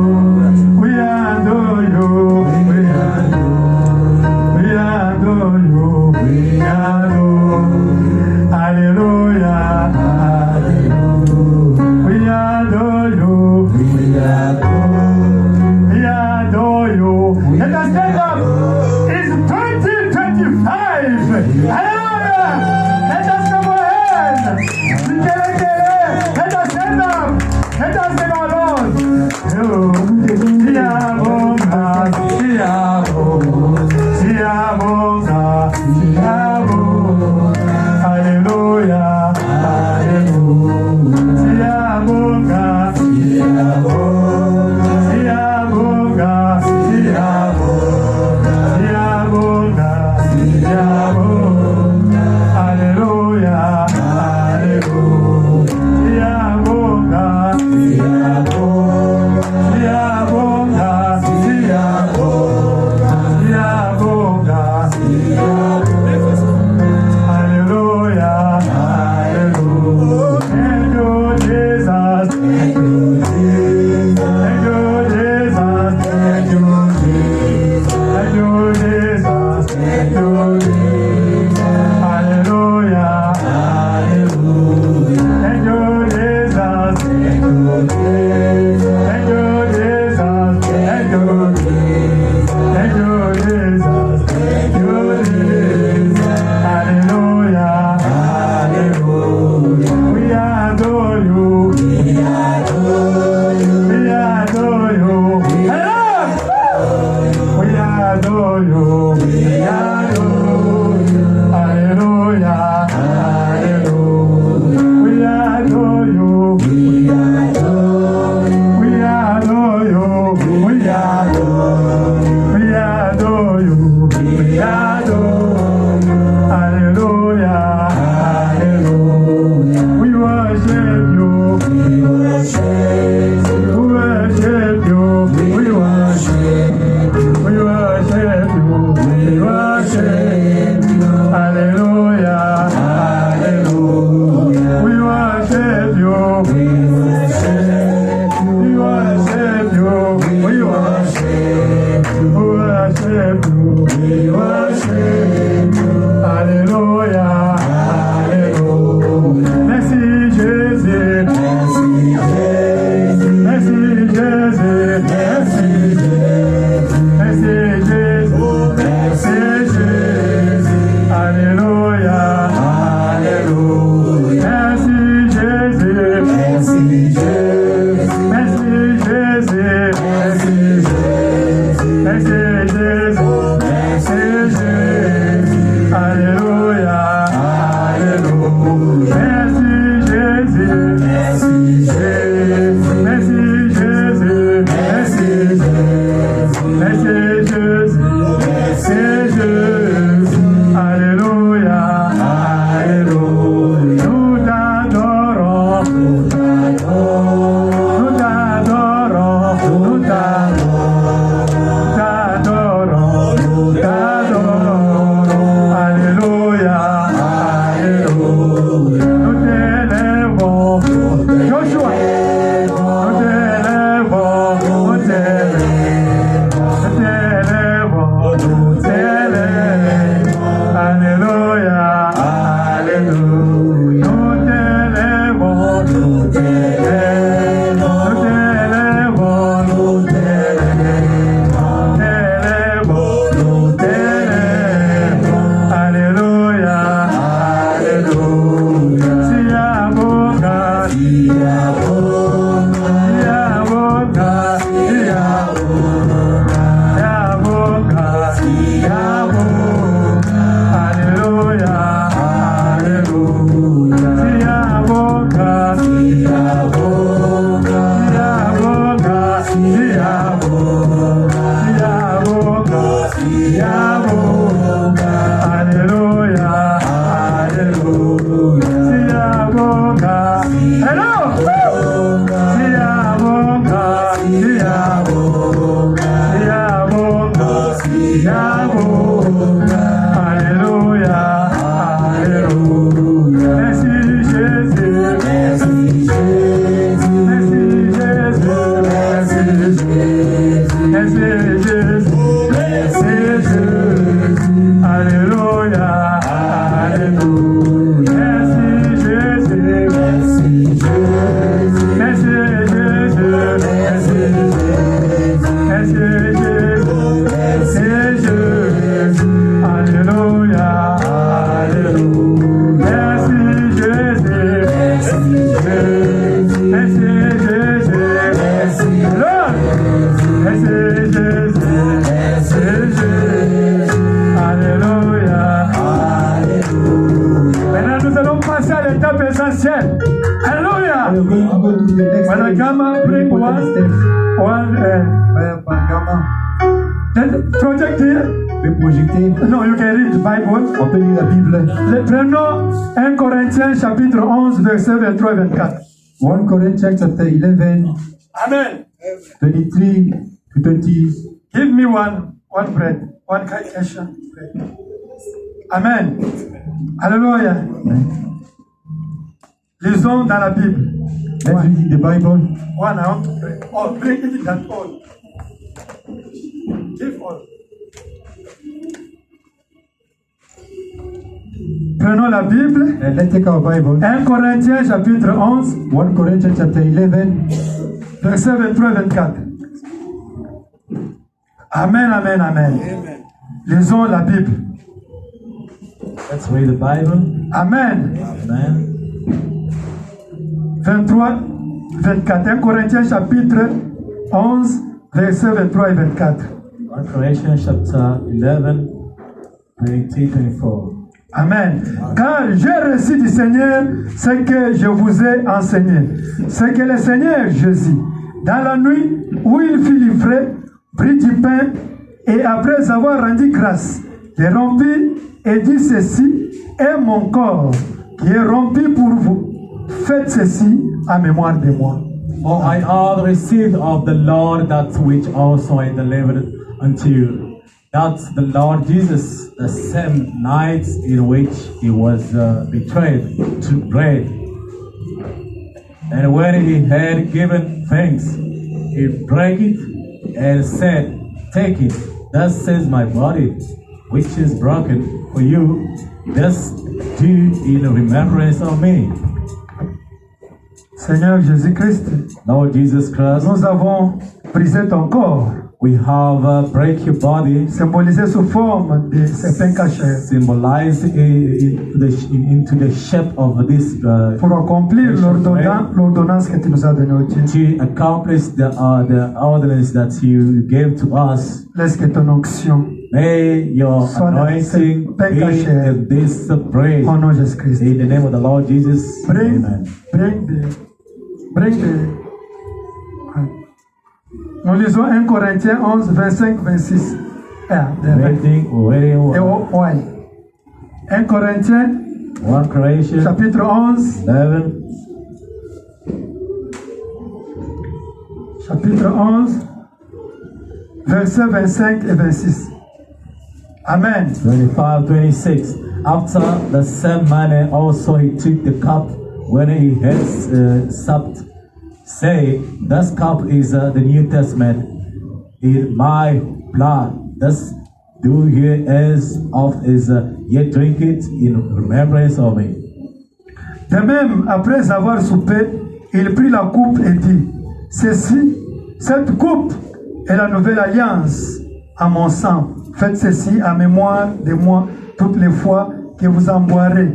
Alléluia, Alléluia. Merci Jésus, merci Jésus, merci Jésus, merci Jésus, Alléluia, Alléluia. Merci Jésus, merci Jésus, merci Jésus, merci Jésus, Alléluia. Maintenant nous allons passer à l'étape essentielle. Alléluia. We are going to go to the next Brother stage. Gamma, bring Important stage. Project here. Je vais projecter. No, you can read the Bible. On peut lire la Bible. Prenons 1 Corinthiens chapitre 11, verset 23 et 24. 1 Corinthians chapter 11, Amen. 23 to 20. Give me one bread, one question. Amen. Alléluia. Lisons dans la Bible. Let's read the Bible. One, I want to pray. Oh, bring it in that all. Give all. Prenons la Bible. And let's take our Bible. 1 Corinthiens chapitre 11, 1 Corinthians chapter 11, verset 23 et 24. Amen, amen, amen. Lisons la Bible. Let's read the Bible. Amen. Amen. 23, 24. 1 Corinthiens chapitre 11, verset 23 et 24. 1 Corinthians chapter 11, 24. Amen. Car j'ai reçu du Seigneur ce que je vous ai enseigné. Ce que le Seigneur Jésus, dans la nuit où il fut livré, prit du pain et après avoir rendu grâce, il rompit et dit ceci est mon corps qui est rompu pour vous. Faites ceci en mémoire de moi. For I have received of the Lord that which also I delivered unto you, that the Lord Jesus, the same night in which he was betrayed, took bread. And when he had given thanks, he broke it and said, take it, thus says my body, which is broken for you, thus do in remembrance of me. Seigneur Jésus-Christ, Lord Jesus Christ, nous avons brisé ton corps, we have break your body, symbolisé sous forme de ces pains cachés, symbolized into the shape of this pour accomplir l'ordonnance que tu nous as donnée, oh Dieu. to accomplish the ordinance that you gave to us. Laisse que ton onction, May your anointing be in this bread. au nom de Jésus-Christ. In the name of the Lord Jesus. Bring Amen. Nous lisons 1 Corinthiens 11, 25, 26. Waiting. Et ouais. 1 Corinthiens 1 Corinthians chapitre 11, 11, chapitre 11, versets 25 et 26. Amen. 25, 26. After the same manner also he took the cup when he had supped, saying, this cup is the New Testament in my blood. Thus do ye as oft as ye drink it in remembrance of me. De même, après avoir soupé, il prit la coupe et dit, cette coupe est la nouvelle alliance à mon sang. Faites ceci en mémoire de moi toutes les fois que vous en boirez.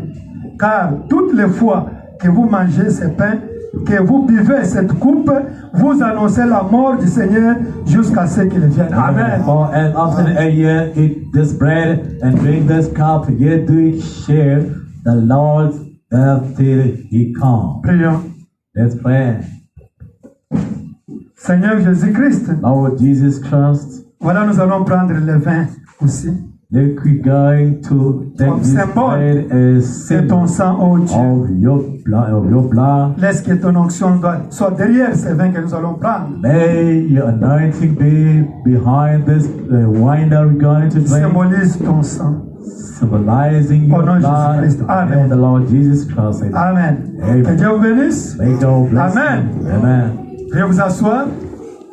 Car toutes les fois que vous mangez ce pain, que vous buvez cette coupe, vous annoncez la mort du Seigneur jusqu'à ce qu'il vienne. Amen. For as often as ye eat this bread and drink this cup, ye do share the Lord's death till he come. Prions. Let's pray. Seigneur Jésus-Christ, Lord Jesus Christ, voilà, nous allons prendre le vin aussi. we're going to take Comme this symbole bread as C'est ton symbol sang, oh Dieu. of your blood. Laisse que ton onction soit derrière ces vins que nous allons prendre. May your anointing be behind this wine that we're going to drink, Symbolise ton sang. symbolizing your Au nom de blood. Jésus-Christ. Amen. In the name of the Lord Jesus Christ. Amen. Amen. Que Dieu vous bénisse. May God bless Amen. you. Amen. Veuillez vous asseoir.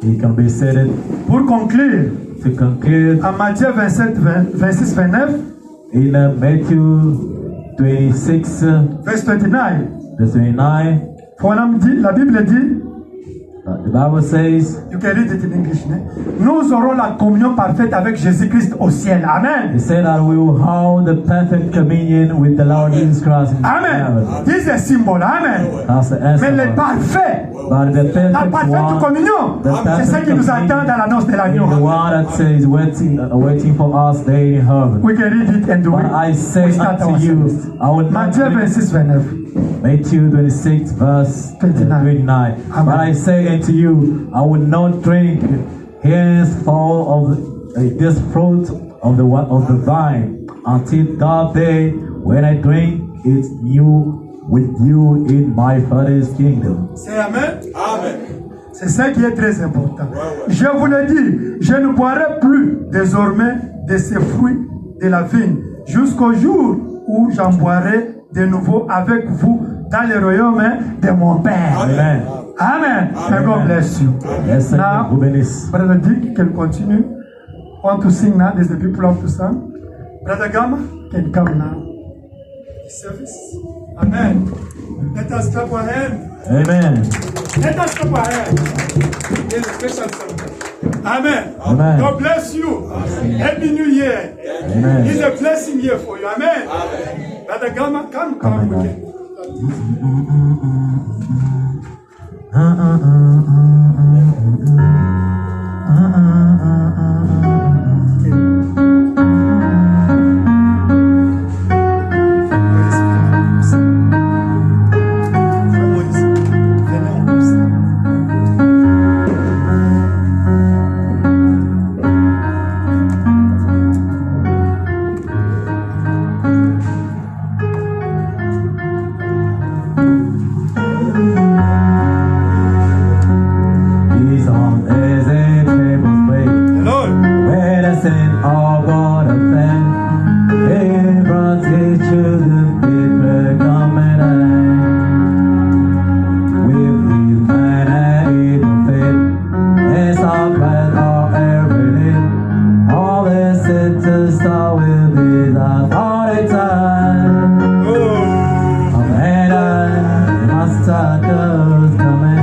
He can be seated. Pour conclure, To conclude, en Matthieu 27, 26, 29, in Matthew 26, verse 29, verse 29, la Bible dit, the Bible says, you can read it in English, nous aurons la communion parfaite avec Jésus-Christ au ciel. Amen. it said that we will hold the perfect communion with the Lord Jesus Christ in Amen. heaven. This is a symbol. Amen. That's the answer. Mais le parfait, But the la perfect parfaite one, communion, the c'est ça perfect qui nous attend communion, dans l'annonce de the l'agneau. one that says waiting for us there in heaven. We can read it and do But it. I say We start unto our you, service. I will not Matthieu drink 26, 29. Matthew 26, verse 29. Amen. But I say unto you, I will not drink henceforth of this fruit of the vine until that day when I drink it new with you in my Father's kingdom. C'est Amen. Amen. C'est ça qui est très important. Je vous le dis, je ne boirai plus désormais de ces fruits de la vigne jusqu'au jour où j'en boirai de nouveau avec vous dans le royaume de mon Père. Amen. Amen. And God bless you. Yes, Now, vous bénisse. Brother Dick can continue. Want to sing now? There's the people love to sing. Brother Gamma can come now. Service. Amen. Let us clap our hands. Amen. Let us clap our hands. There's a special song. Amen. Amen. God bless you. Happy New Year. Amen. It's a blessing year for you. Amen. Brother Gamma, come again. He's on as a table break. Lord. Where the sin all God offend. He brought his children, people coming in. With his man and evil faith. As our breath are everything. All the sentence are with his authority. Amen. The master does come in.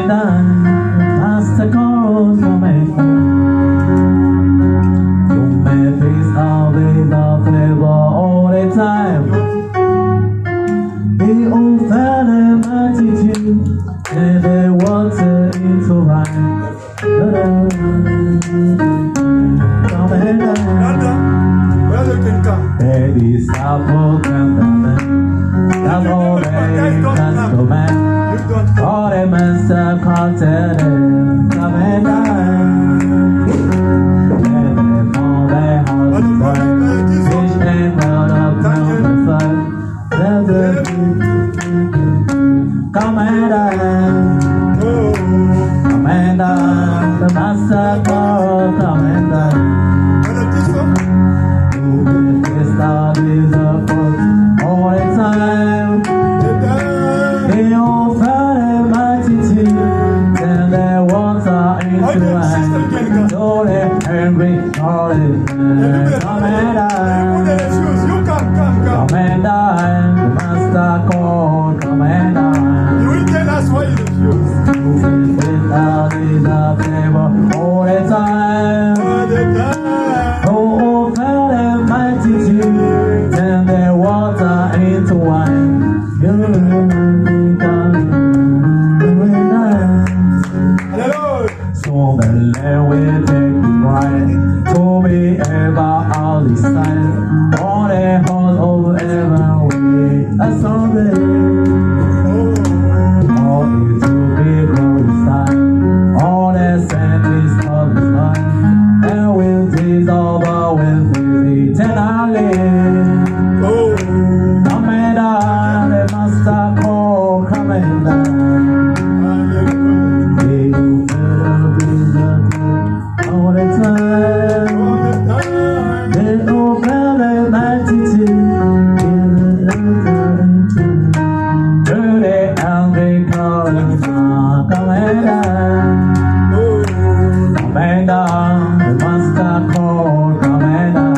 and down, Master calls, come and down. You may face always the favor all the time. The old fella attitude, and the water into wine. Come and down. Baby, stop walking the man. That's all they can command. All the men stop contented. Come and down. Baby, all their hearts burn. Fish ain't well up down the sun. There's a come and down. Come and down. The master call. Come and down. Start is a foot all the time. They all felt a mighty team. Then their water into wine. So they're angry, all the time. Come and down. Come and down. The master called. Come and down. You will tell us why you refuse. Start is a favor all the time. All the time. Oh, felt a mighty team. Turn their water into wine. Hallelujah. So the land will take the bride to be ever all this time. All the halls of ever way. That's all good. All it to be glorified. All the sand is of the sun. And will taste over with his eternally. Come and down, the master call, come and down. They will better be all the time. They will better dirty angry colors, come and down. Come and down, the master call, come and down.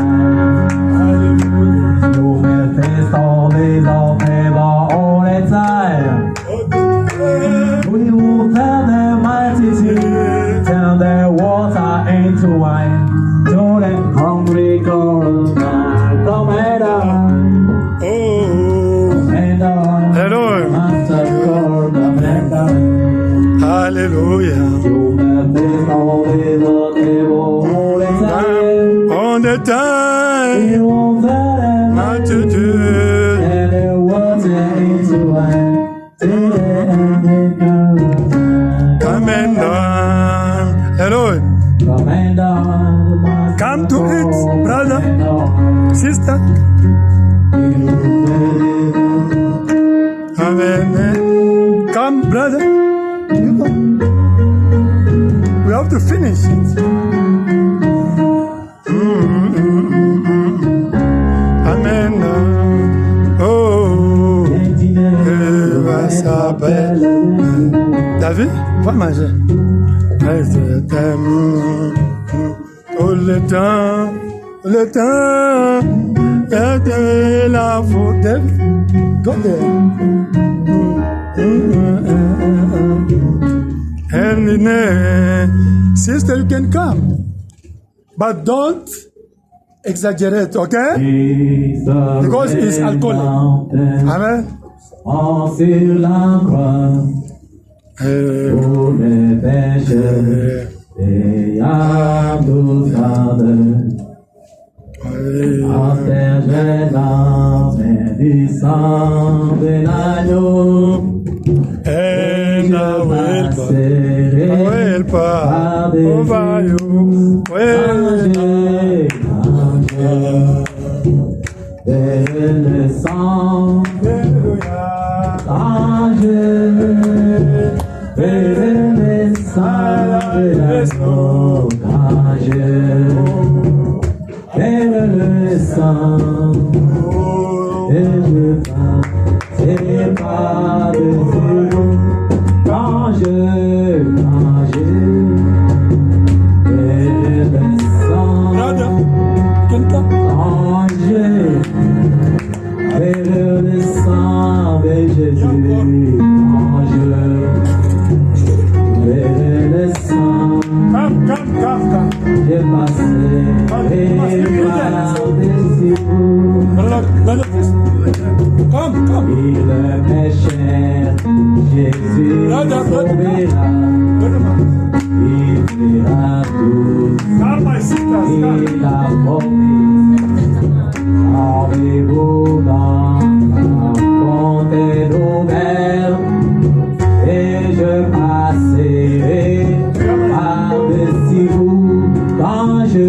You will face all these all favor all the time. We will tell their mighty team, turn their water into wine. To the hungry girls, come and down. Come and down. Hallelujah. Master call, come and down. Hallelujah. You will face all these all favor all the time. All the time. We will tell them Mighty team. and the water into wine. To the hungry girls, Come and down. Hallelujah. come and down. Come to it, brother, sister. Amen. Come, brother. You come. We have to finish it. Amen. Oh, va s'appelle. T'as vu? Va manger. Oh, le temps, était la faute. Go there. And sister, you can come, but don't exaggerate, okay? Because it's alcoholic. Amen. Sur la croix, pour les pécheurs, et à tout pardon. Protège l'âme du sang de l'agneau. And I will pas over you. Le sang, le sang de l'agneau, le sang, c'est pas de zéro. Quand je le sang, quand le sang de Jésus, quand vers le sang. Come. Je passerai par-dessus vous. Come. Il m'est cher, Jésus sauvera. Il fera tout. Come, my sisters. Il a promis. Avez-vous dans la fontaine ouverte et je passerai par-dessus vous quand je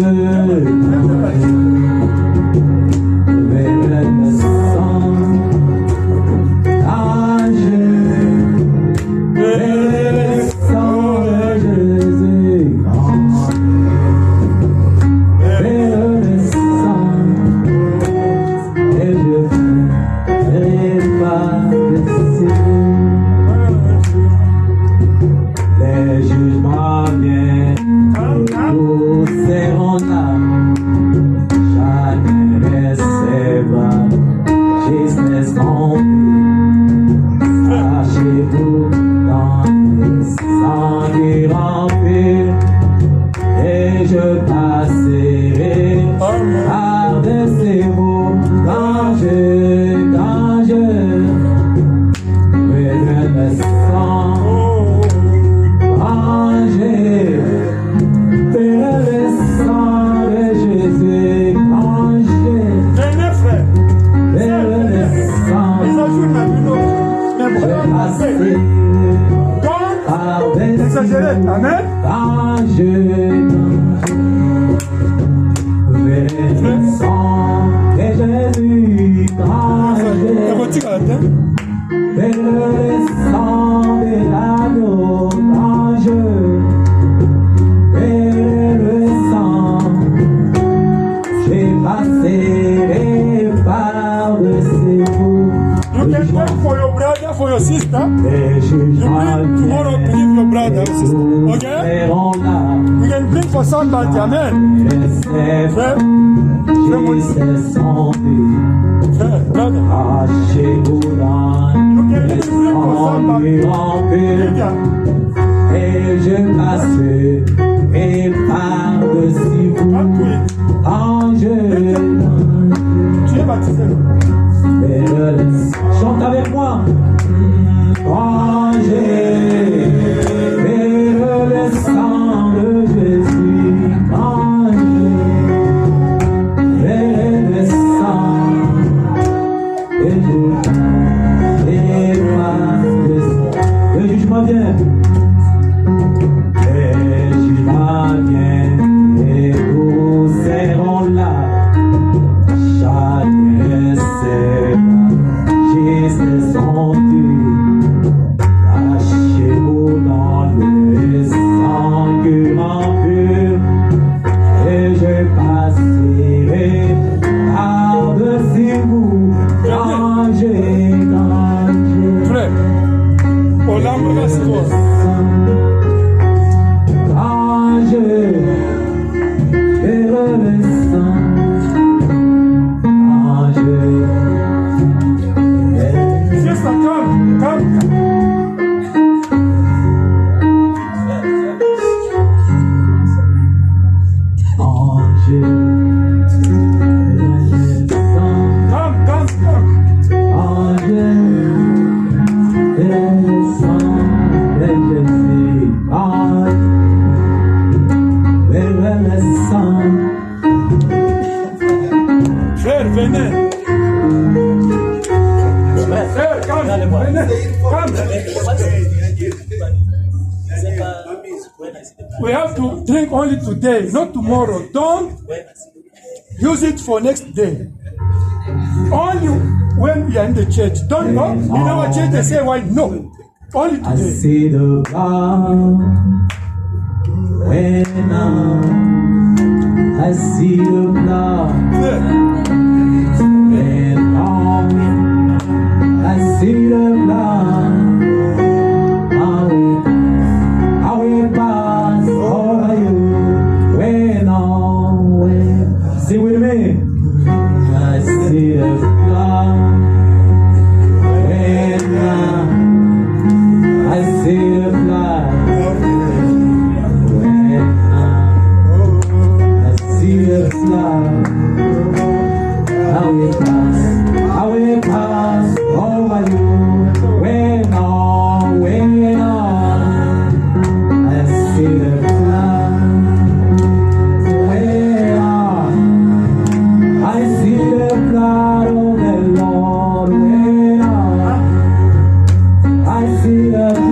verrai le sang. Quand je verrai le sang de Jésus. Verrai le sang. Et je ferai par-dessus. Les jugements viennent, tous seront là. Chacun recevra juste son prix. Cachez-vous dans les sangs qui remplissent, et je passerai par-dessus vous quand je verrai le sang. Quand je verrai le sang de Jésus, quand je Venez, frère. verrai le sang, je passerai Don't par-dessus exagérez. Amen. quand je verrai le sang de Jésus, quand je verrai le sang de l'agneau, quand je verrai le sang, je passerai par-dessus vous. You can pray for your brother, for your sister. Les You jugements bring tomorrow to give your brother or sister. Okay? seront là. You can bring for somebody. Amen. Frère, Frère, son frère, brother. cachez-vous dans You can le bring for sang somebody. qui remplit, Lydia, et je passerai par-dessus come to vous it. quand je Tu es baptisé. verrai le sang. Chante avec moi. Quand je verrai le sang de Jésus, quand je verrai le sang, et je passerai par-dessus. Le jugement vient. Le jugement vient, et tous seront là. Chacun sera juste son Dieu. Cachez-vous dans le sang que remplit, et je passerai par-dessus vous quand je Frère, au lame de la histoire. quand je verrai le sang, quand je verrai Sister, come. quand je verrai le sang, Come. quand je verrai le sang de Jésus, quand je verrai le sang. Frère, venez. Frère, come. Venez. Come. We have to drink only today, not tomorrow. Don't use it for next day. Only when we are in the church. Don't go. In our church, they say why? No. Only I today. see the blood when I see the blood Frère, when I see the blood. I will pass over you when sing with me. I see the blood when I see the blood. see us.